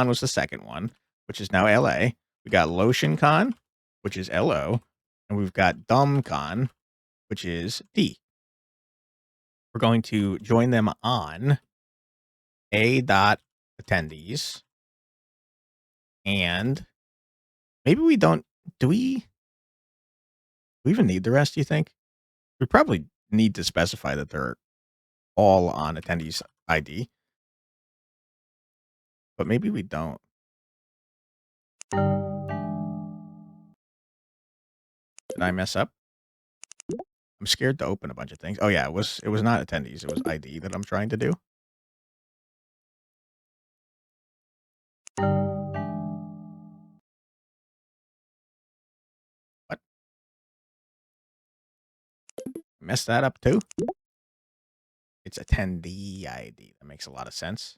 was the second one, which is now LA. We got LotionCon, which is LO, and we've got DumbCon, which is D. We're going to join them on A.attendees. And maybe we don't. Do we even need the rest, do you think? We probably need to specify that they're all on attendees ID. But maybe we don't. Did I mess up? I'm scared to open a bunch of things. Oh yeah, it was not attendees. It was ID that I'm trying to do. What? Messed that up too? It's attendee ID. That makes a lot of sense.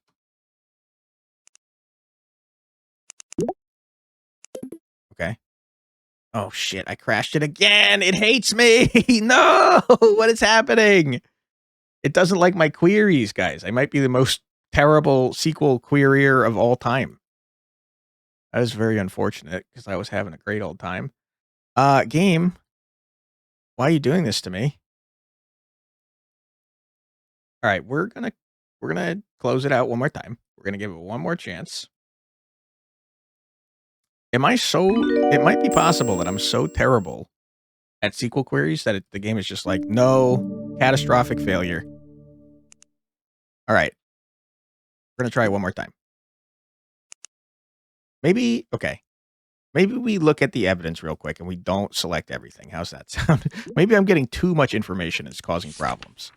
Okay. Oh shit, I crashed it again. It hates me. No, what is happening? It doesn't like my queries, guys. I might be the most terrible SQL querier of all time. That is very unfortunate because I was having a great old time. Game, why are you doing this to me? All right, we're gonna close it out one more time. We're gonna give it one more chance. It might be possible that I'm so terrible at SQL queries that the game is just like, no, catastrophic failure. All right, we're gonna try it one more time. Maybe, okay. Maybe we look at the evidence real quick and we don't select everything. How's that sound? Maybe I'm getting too much information. It's causing problems.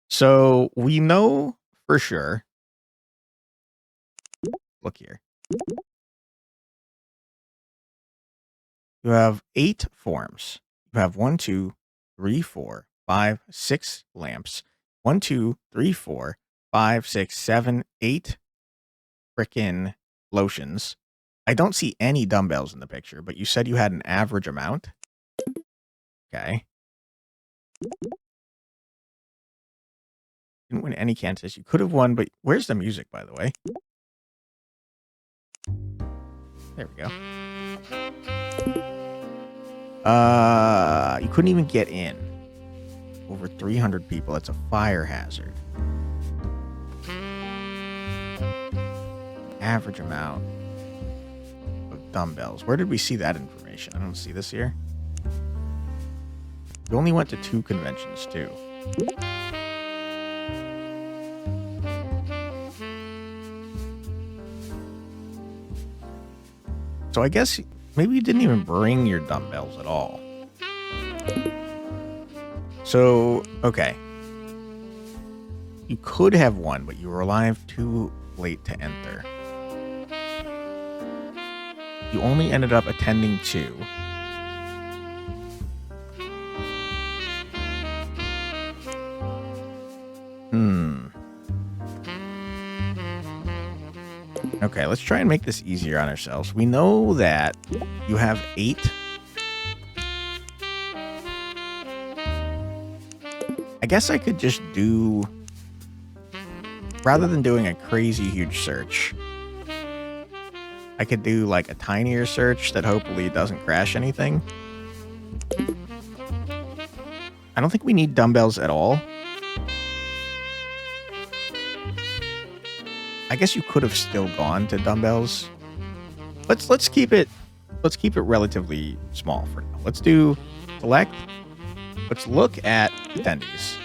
So we know for sure. Look here. You have 8 forms. You have 1, 2, 3, 4, 5, 6 lamps. 1, 2, 3, 4, 5, 6, 7, 8 frickin' lotions. I don't see any dumbbells in the picture, but you said you had an average amount. Okay. Didn't win any contests. You could have won, but where's the music, by the way? There we go. You couldn't even get in. Over 300 people. That's a fire hazard. Average amount of dumbbells. Where did we see that information? I don't see this here. You only went to 2 conventions, too. So I guess maybe you didn't even bring your dumbbells at all. So, okay. You could have won, but you were alive too late to enter. You only ended up attending 2. Okay, let's try and make this easier on ourselves. We know that you have 8. I guess I could just do, rather than doing a crazy huge search, I could do like a tinier search that hopefully doesn't crash anything. I don't think we need dumbbells at all. I guess you could have still gone to dumbbells. Let's keep it relatively small for now. Let's do select. Let's look at attendees.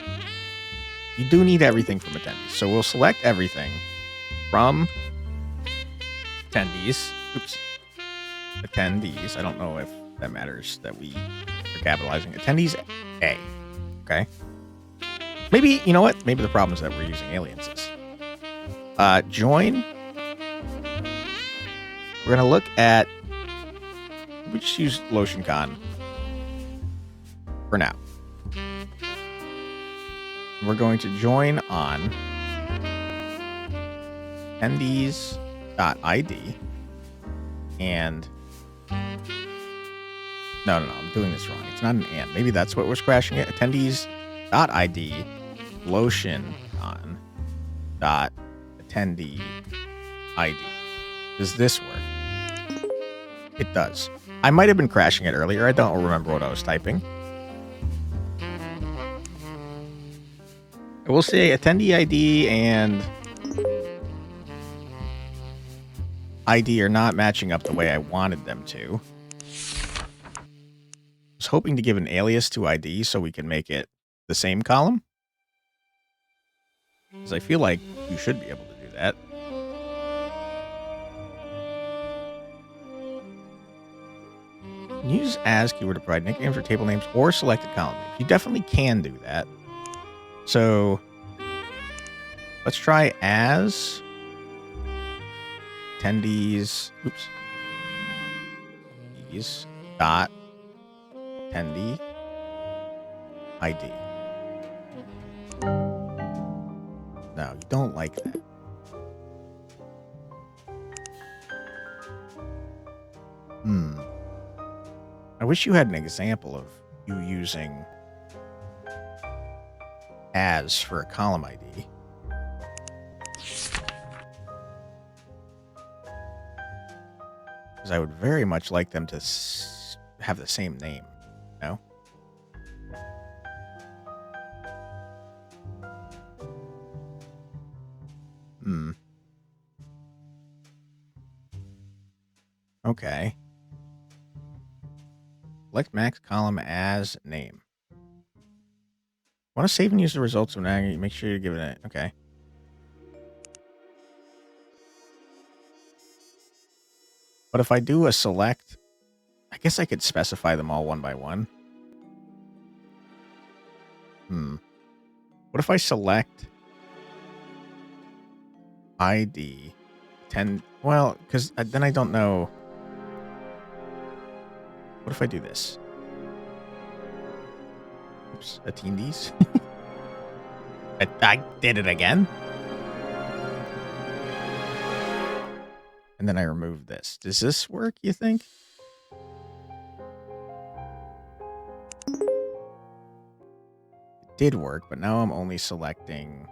You do need everything from attendees, so we'll select everything from attendees. Oops. Attendees. I don't know if that matters that we are capitalizing. Attendees A. Okay. Maybe, you know what? Maybe the problem is that we're using aliases. Join. We're going to look at, we just use LotionCon for now. We're going to join on attendees.id and no, I'm doing this wrong. It's not an and. Maybe that's what was crashing it. Attendees.id lotion.attendee ID. Does this work? It does. I might have been crashing it earlier. I don't remember what I was typing. I will say attendee ID and ID are not matching up the way I wanted them to. I was hoping to give an alias to ID so we can make it the same column. Because I feel like you should be able to do that. Use as keyword to provide nicknames or table names or selected column names. You definitely can do that. So let's try as attendees. Oops. Attendees dot attendee ID. No, you don't like that. I wish you had an example of you using as for a column ID. Because I would very much like them to have the same name, you know? Okay. Select max column as name. Want to save and use the results of now. Make sure you give it a... Okay. But if I do a select, I guess I could specify them all one by one. What if I select ID 10? Well, because then I don't know. What if I do this? Oops, attendees. I did it again. And then I remove this. Does this work, you think? It did work, but now I'm only selecting.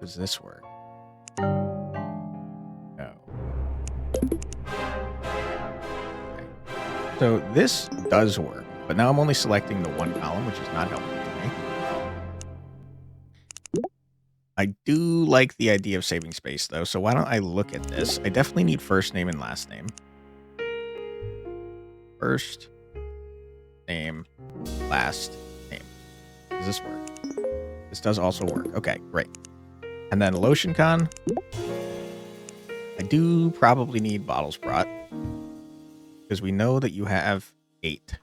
Does this work? No. Okay. So this does work, but now I'm only selecting the one column, which is not helpful to me. I do like the idea of saving space, though, so why don't I look at this? I definitely need first name and last name. First name, last name. Does this work? This does also work. Okay, great. And then lotion con. I do probably need bottles brought because we know that you have 8.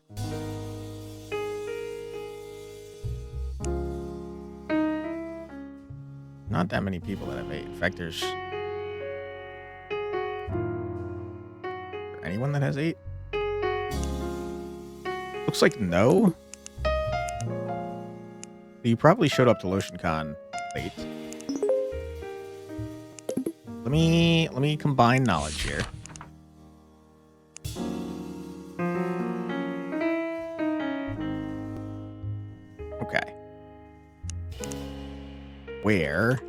Not that many people that have 8. In fact, there's anyone that has 8? Looks like no. You probably showed up to lotion con late. Let me combine knowledge here. Okay. Where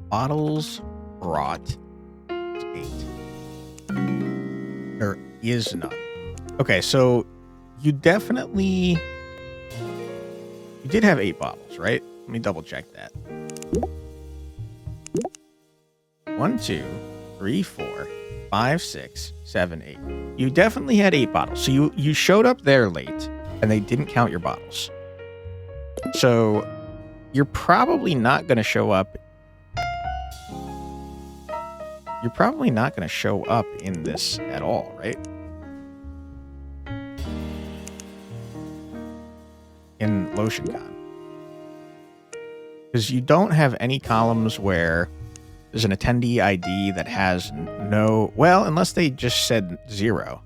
bottles brought 8. There is none. Okay, so you definitely did have 8 bottles, right? Let me double check that. 1, 2, 3, 4, 5, 6, 7, 8. You definitely had 8 bottles. So you showed up there late and they didn't count your bottles. So you're probably not going to show up. You're probably not going to show up in this at all, right? In lotion con. Because you don't have any columns where there's an attendee ID that has no... Well, unless they just said 0.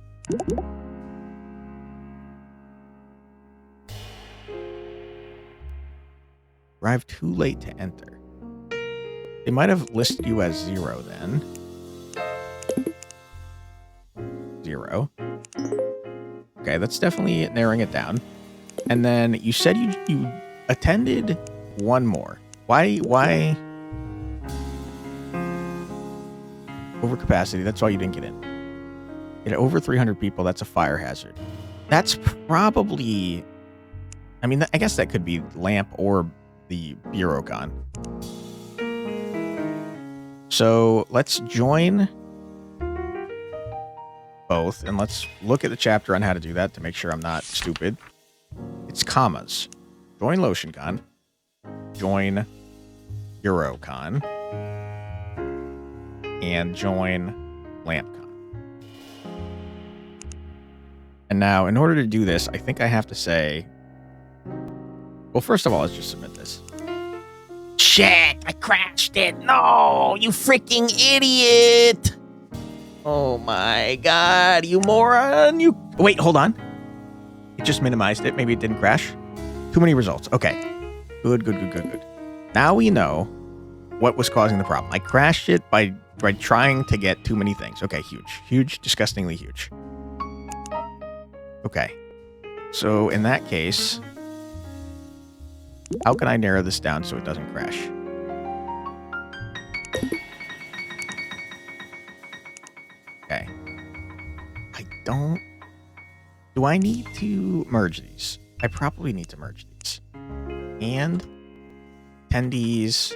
Arrived too late to enter. They might have listed you as 0 then. 0. Okay, that's definitely narrowing it down. And then you said you attended one more. Why? Overcapacity. That's why you didn't get in. You had over 300 people. That's a fire hazard. That's probably... I mean, I guess that could be Lamp or the Bureau Con. So let's join both. And let's look at the chapter on how to do that to make sure I'm not stupid. It's commas. Join Lotion Con. Join Bureau Con. And join Lamp Con. And now, in order to do this, I think I have to say... Well, first of all, let's just submit this. Shit! I crashed it! No! You freaking idiot! Oh my god, you moron! You... Wait, hold on. It just minimized it. Maybe it didn't crash. Too many results. Okay. Good. Now we know what was causing the problem. I crashed it by trying to get too many things. Okay, huge, disgustingly huge. Okay, so in that case, how can I narrow this down so it doesn't crash? Okay, do I need to merge these? I probably need to merge these. And attendees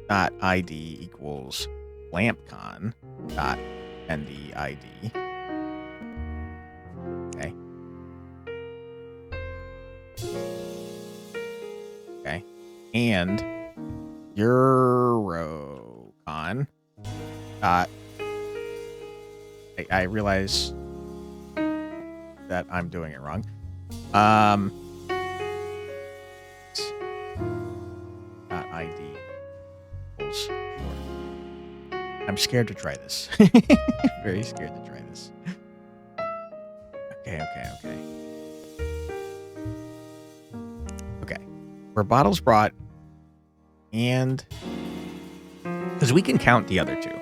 dot ID equals lampcon dot attendee ID. Okay. Okay. And Bureau I realize that I'm doing it wrong. ID equals 4. I'm scared to try this. Very scared to try this. Okay. Okay. For bottles brought and... Because we can count the other two.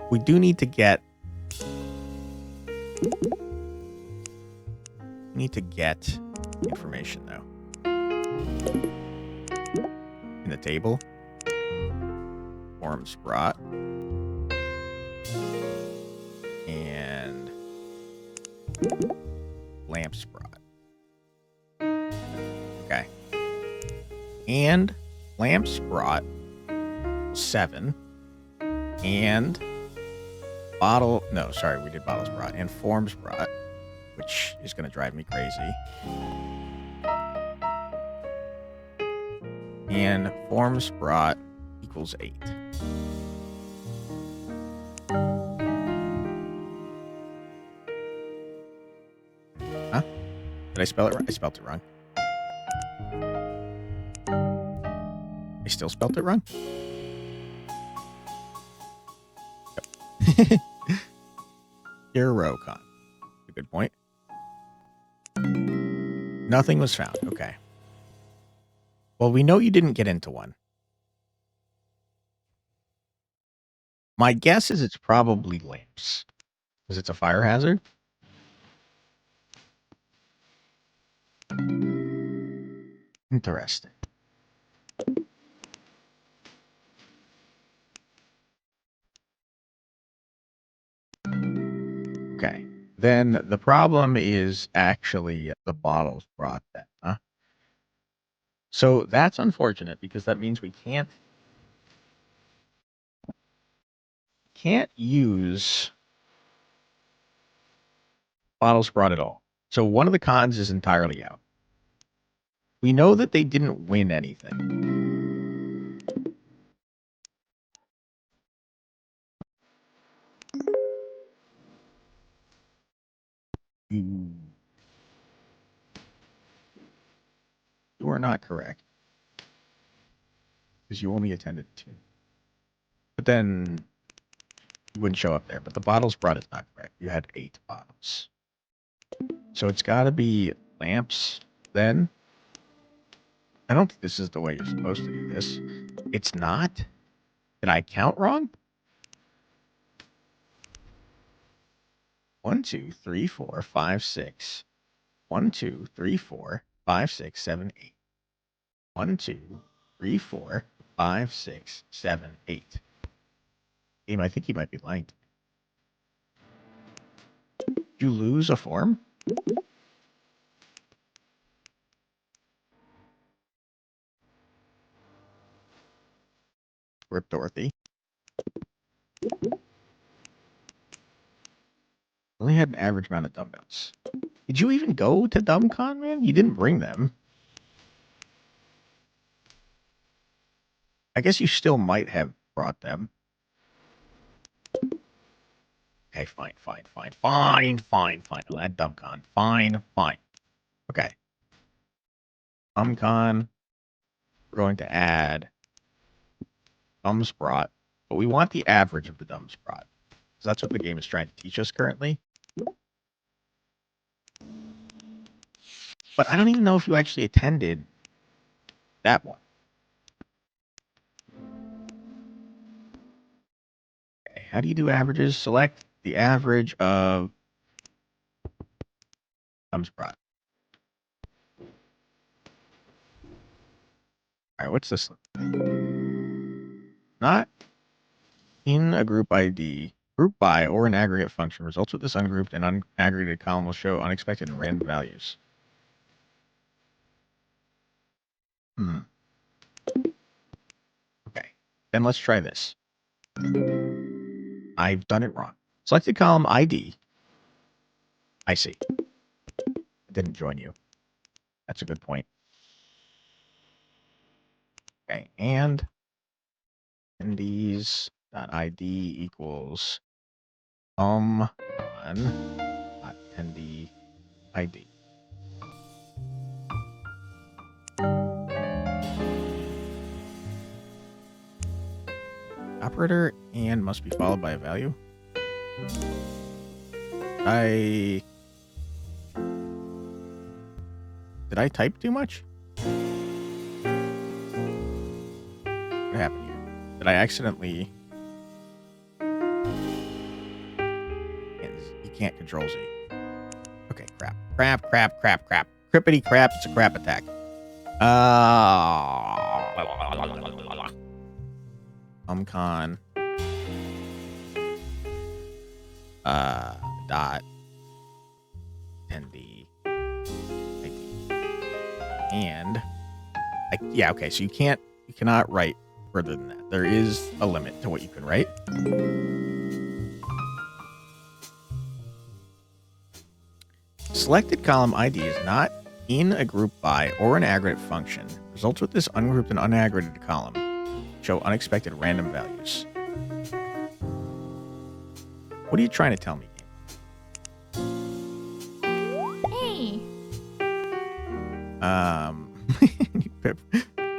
We do need to get... We need to get information, though. In the table. Forms brought. And... lamps brought. Okay. And lamps brought 7. And bottle... No, sorry, we did bottles brought. And forms brought, which is going to drive me crazy. And forms brought equals 8. Huh? Did I spell it wrong? I spelled it wrong. I still spelled it wrong? Yep. Eurocon. A good point. Nothing was found. Okay. Well, we know you didn't get into one. My guess is it's probably lamps. Because it's a fire hazard. Interesting. Okay. Then the problem is actually the bottles brought that, huh? So that's unfortunate because that means we can't use bottles brought at all. So one of the cons is entirely out. We know that they didn't win anything. You are not correct. Because you only attended 2. But then you wouldn't show up there. But the bottles brought is not correct. You had 8 bottles. So it's got to be lamps then. I don't think this is the way you're supposed to do this. It's not? Did I count wrong? 1, 2, 3, 4, 5, 6. 1, 2, 3, 4, 5, 6, 7, 8. 1, 2, 3, 4, 5, 6, 7, 8. Game, I think he might be lying. Did you lose a form? Rip Dorothy. Only had an average amount of dumbbells. Did you even go to DumbCon, man? You didn't bring them. I guess you still might have brought them. Okay, fine. I'll add DumbCon. Fine. Okay. DumbCon. We're going to add Dumbs brought. But we want the average of the Dumbs brought. So that's what the game is trying to teach us currently. But I don't even know if you actually attended that one. Okay, how do you do averages? Select the average of Dumbs brought. All right, what's this? Not in a group ID. Group by or an aggregate function results with this ungrouped and unaggregated column will show unexpected and random values. Okay, then let's try this. I've done it wrong. Selected column ID. I see. I didn't join you. That's a good point. Okay, and attendees.id equals attendee ID. Operator and must be followed by a value. Did I type too much? What happened here? Did I accidentally? You can't control Z. Okay, crap. Crippity crap, it's a crap attack. Umcon. Dot. ND. ID. And. Yeah, okay, so you cannot write further than that. There is a limit to what you can write. Selected column ID is not in a group by or an aggregate function. Results with this ungrouped and unaggregated column show unexpected random values. What are you trying to tell me? Hey.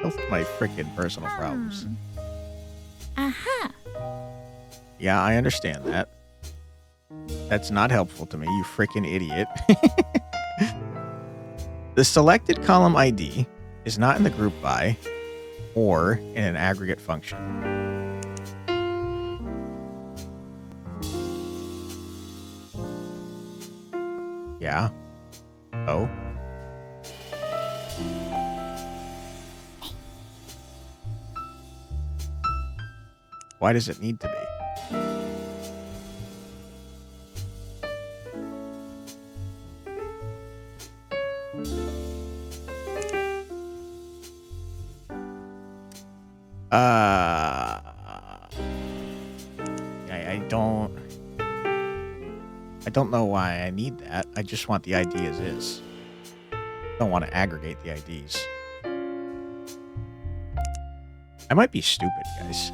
That's my freaking personal problems. Aha. Yeah, I understand that. That's not helpful to me, you freaking idiot. The selected column ID is not in the group by or in an aggregate function. Yeah. Oh. Why does it need to be? I don't know why I need that. I just want the ID as is. I don't want to aggregate the IDs. I might be stupid, guys.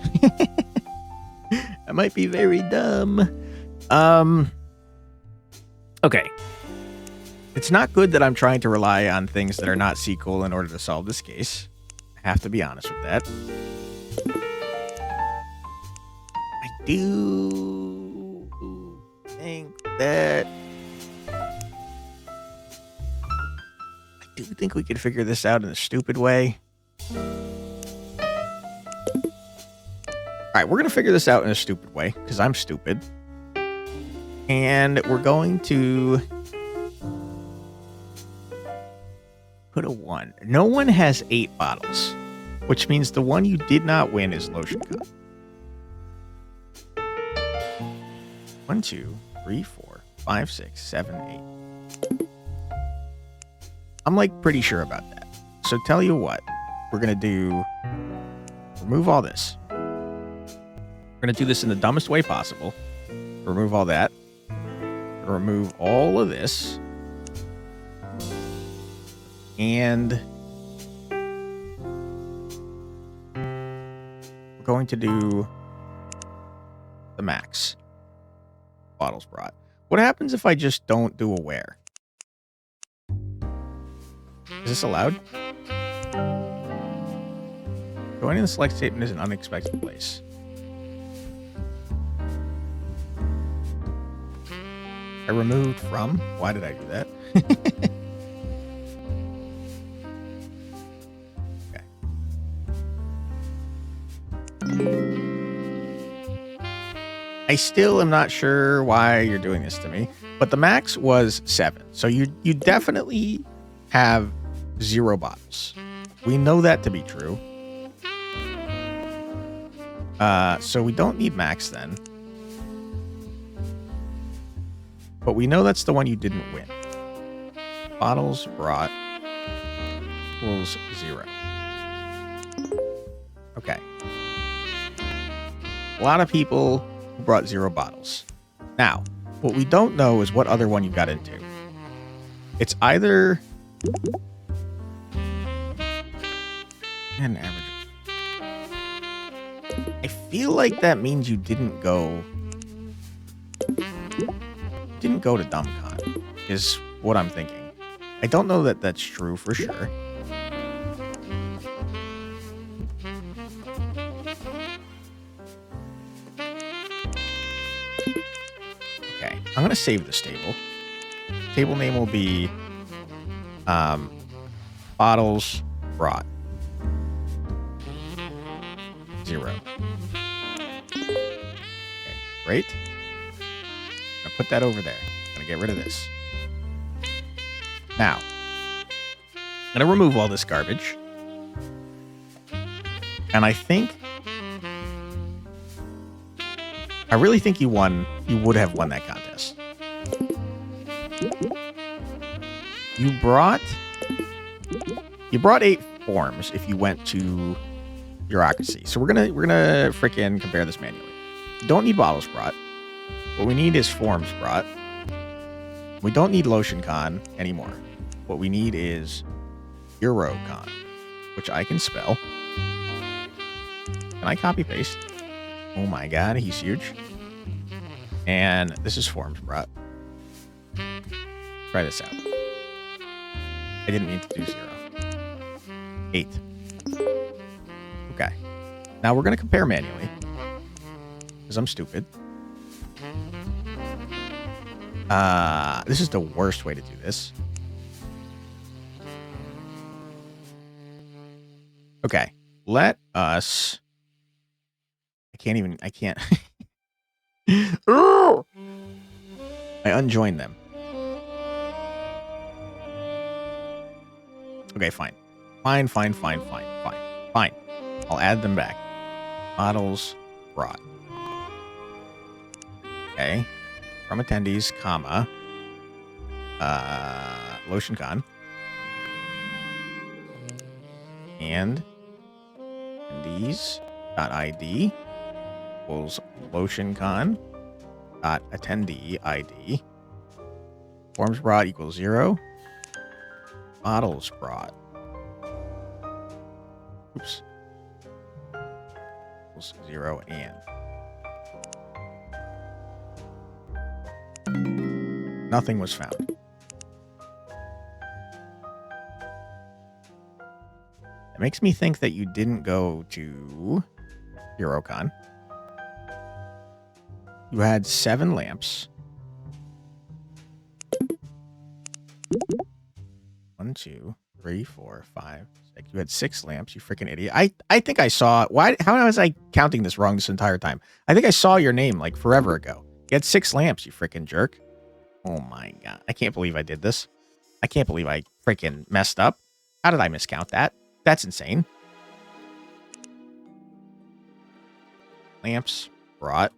I might be very dumb. Okay. It's not good that I'm trying to rely on things that are not SQL in order to solve this case. I have to be honest with that. I do think that we could figure this out in a stupid way. Alright, we're going to figure this out in a stupid way, because I'm stupid. And we're going to put a 1. No one has 8 bottles, which means the one you did not win is Lotion Cup. 1, 2, 3, 4, 5, 6, 7, 8. I'm like pretty sure about that. So tell you what, we're going to do, remove all this. We're going to do this in the dumbest way possible. Remove all that. Remove all of this. And we're going to do the max bottles brought. What happens if I just don't do a where? Is this allowed? Going in the select statement is an unexpected place. I removed from. Why did I do that? Okay. I still am not sure why you're doing this to me, but the max was 7. So you definitely have 0 bottles. We know that to be true. So we don't need max then. But we know that's the one you didn't win. Bottles brought equals 0. Okay. A lot of people brought 0 bottles. Now, what we don't know is what other one you got into. It's either an average. I feel like that means you didn't go to DumbCon, is what I'm thinking. I don't know that that's true for sure. Okay, I'm gonna save this table. Table name will be bottles brought 0. Okay, great. I'm gonna put that over there. I'm gonna get rid of this. Now, I'm gonna remove all this garbage. And I really think you would have won that contest. You brought 8 forms if you went to bureaucracy. So we're gonna frickin' compare this manually. You don't need bottles brought. What we need is forms brought. We don't need LotionCon anymore. What we need is Eurocon, which I can spell. Can I copy paste? Oh my god, he's huge. And this is forms brought. Try this out. I didn't mean to do 0. 8. Okay. Now we're going to compare manually. Because I'm stupid. This is the worst way to do this. Okay. Let us... I can't... I unjoined them. Okay, fine. Fine. I'll add them back. Models brought. Okay. From attendees, comma. LotionCon. And attendees.id equals LotionCon.attendee ID. Forms brought equals 0. Models brought. Oops. Equals 0 and. Nothing was found. It makes me think that you didn't go to Eurocon. You had 7 lamps. 1, 2, 3, 4, 5, 6. You had 6 lamps, you freaking idiot. I think I saw... How was I counting this wrong this entire time? I think I saw your name like forever ago. You had 6 lamps, you freaking jerk. Oh my god. I can't believe I did this. I can't believe I freaking messed up. How did I miscount that? That's insane. Lamps brought.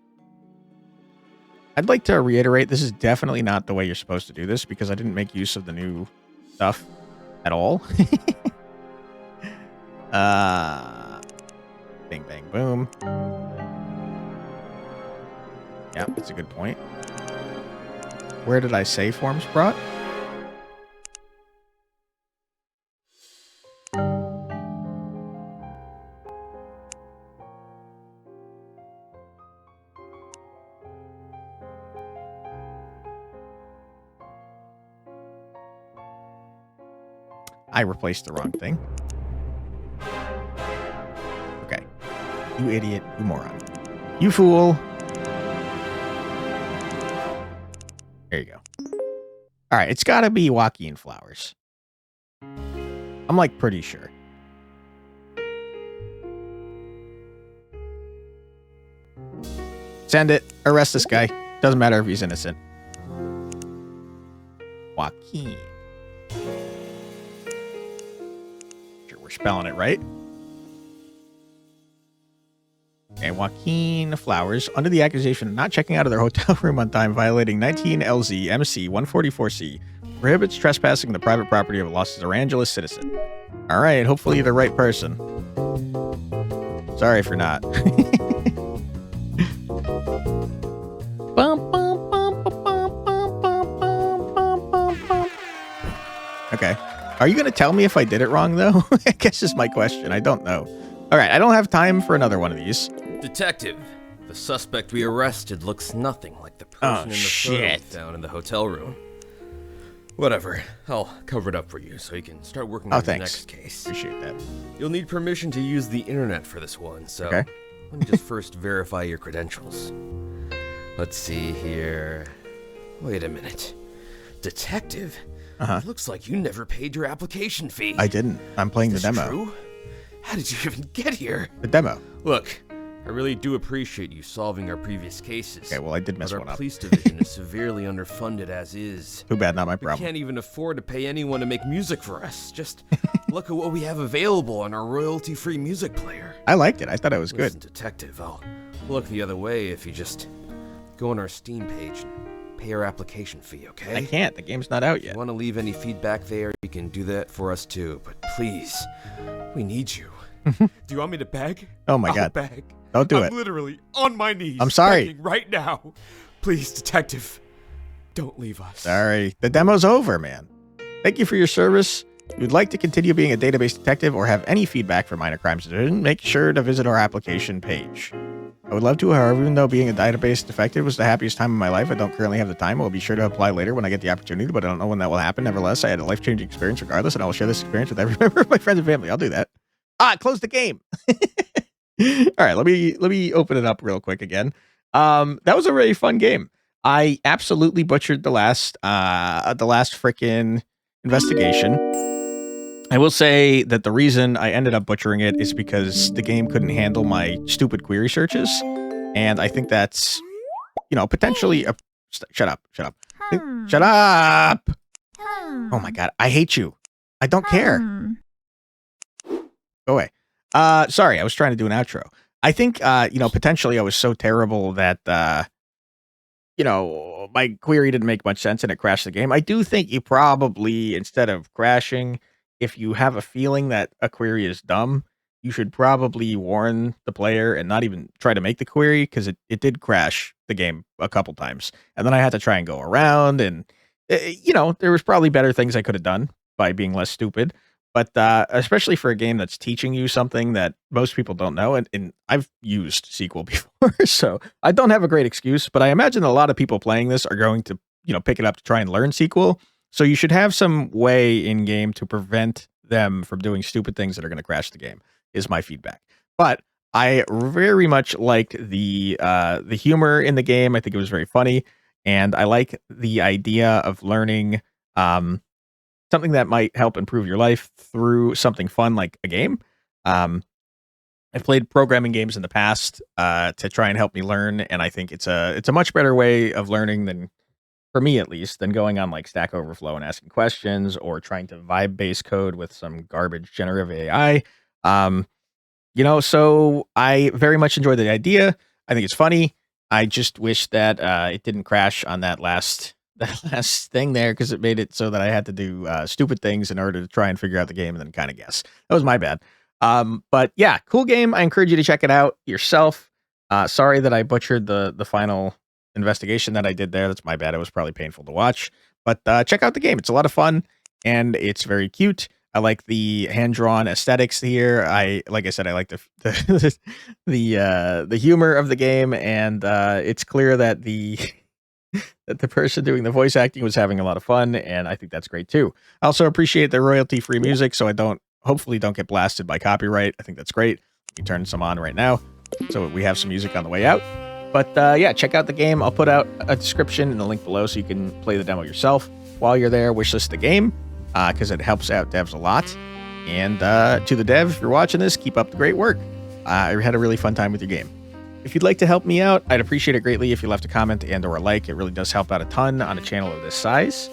I'd like to reiterate, this is definitely not the way you're supposed to do this because I didn't make use of the new stuff at all. Bing, bang, boom. Yeah, that's a good point. Where did I say forms brought? I replaced the wrong thing. Okay. You idiot. You moron. You fool. There you go. All right. It's got to be Joaquin Flowers. I'm like pretty sure. Send it. Arrest this guy. Doesn't matter if he's innocent. Joaquin. Spelling it right. Okay, Joaquin Flowers, under the accusation of not checking out of their hotel room on time, violating 19 LZ MC 144C, prohibits trespassing on the private property of a Los Zorangeles citizen. All right, hopefully the right person. Sorry for not. Okay. Are you going to tell me if I did it wrong, though? I guess is my question. I don't know. All right. I don't have time for another one of these. Detective, the suspect we arrested looks nothing like the person in the photo we found in the hotel room. Whatever, I'll cover it up for you so you can start working on the next case. Appreciate that. You'll need permission to use the internet for this one, so Okay. let me just first verify your credentials. Let's see here. Wait a minute. Detective? It looks like you never paid your application fee. I didn't. I'm playing the Is demo. True? How did you even get here? The demo. Look, I really do appreciate you solving our previous cases. Okay, well, I did mess but one our up. police division is severely underfunded as is. Too bad, not my We problem. can't even afford to pay anyone to make music for us. Just look at what we have available on our royalty-free music player. I liked it. I thought it was good. Listen, Detective, I'll look the other way if you just go on our Steam page and pay our application fee, okay? I can't. The game's not out If yet. you want to leave any feedback there, you can do that for us too. But please, we need you. Do you want me to beg? Oh my I'll God. beg. Don't do I'm it. literally on my knees. I'm sorry. Begging right now. Please, Detective, don't leave us. Sorry. The demo's over, man. Thank you for your service. If you'd like to continue being a database detective or have any feedback for Minor Crimes Division, make sure to visit our application page. I would love to, however, even though being a database detective was the happiest time of my life, I don't currently have the time. I will be sure to apply later when I get the opportunity, but I don't know when that will happen. Nevertheless, I had a life-changing experience regardless, and I will share this experience with every member of my friends and family. I'll do that. Close the game. All right, let me open it up real quick again. That was a really fun game. I absolutely butchered the last frickin' investigation. I will say that the reason I ended up butchering it is because the game couldn't handle my stupid query searches, and I think that's, potentially a shut up. Shut up. Oh my God, I hate you. I don't care. Go away. Sorry, I was trying to do an outro. I think, potentially I was so terrible that, my query didn't make much sense and it crashed the game. I do think you probably, instead of crashing, if you have a feeling that a query is dumb, you should probably warn the player and not even try to make the query, because it did crash the game a couple times. And then I had to try and go around, and, there was probably better things I could have done by being less stupid. But especially for a game that's teaching you something that most people don't know, and I've used SQL before, so I don't have a great excuse, but I imagine a lot of people playing this are going to, pick it up to try and learn SQL. So you should have some way in-game to prevent them from doing stupid things that are going to crash the game, is my feedback. But I very much liked the humor in the game. I think it was very funny, and I like the idea of learning something that might help improve your life through something fun like a game. I've played programming games in the past to try and help me learn, and I think it's a much better way of learning than, for me at least, than going on like Stack Overflow and asking questions or trying to vibe base code with some garbage generative AI. So I very much enjoy the idea. I think it's funny. I just wish that it didn't crash on that last thing there, because it made it so that I had to do stupid things in order to try and figure out the game and then kind of guess. That was my bad. But yeah, cool game. I encourage you to check it out yourself. Sorry that I butchered the final investigation that I did there. That's my bad. It was probably painful to watch. But check out the game. It's a lot of fun, and it's very cute. I like the hand-drawn aesthetics here. Like I said, I like the the humor of the game, and it's clear that that the person doing the voice acting was having a lot of fun, and I think that's great too. I also appreciate the royalty-free music, so I hopefully don't get blasted by copyright. I think that's great. You can turn some on right now, so we have some music on the way out. But yeah, check out the game. I'll put out a description and a link below so you can play the demo yourself. While you're there, wishlist the game, because it helps out devs a lot. And to the dev, if you're watching this, keep up the great work. I had a really fun time with your game. If you'd like to help me out, I'd appreciate it greatly if you left a comment and or a like. It really does help out a ton on a channel of this size.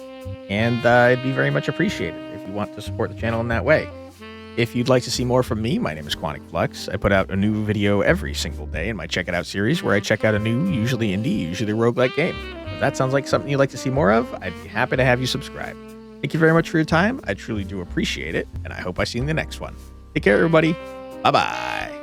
And it'd be very much appreciated if you want to support the channel in that way. If you'd like to see more from me, my name is Quantic Flux. I put out a new video every single day in my Check It Out series, where I check out a new, usually indie, usually roguelike game. If that sounds like something you'd like to see more of, I'd be happy to have you subscribe. Thank you very much for your time. I truly do appreciate it, and I hope I see you in the next one. Take care, everybody. Bye-bye.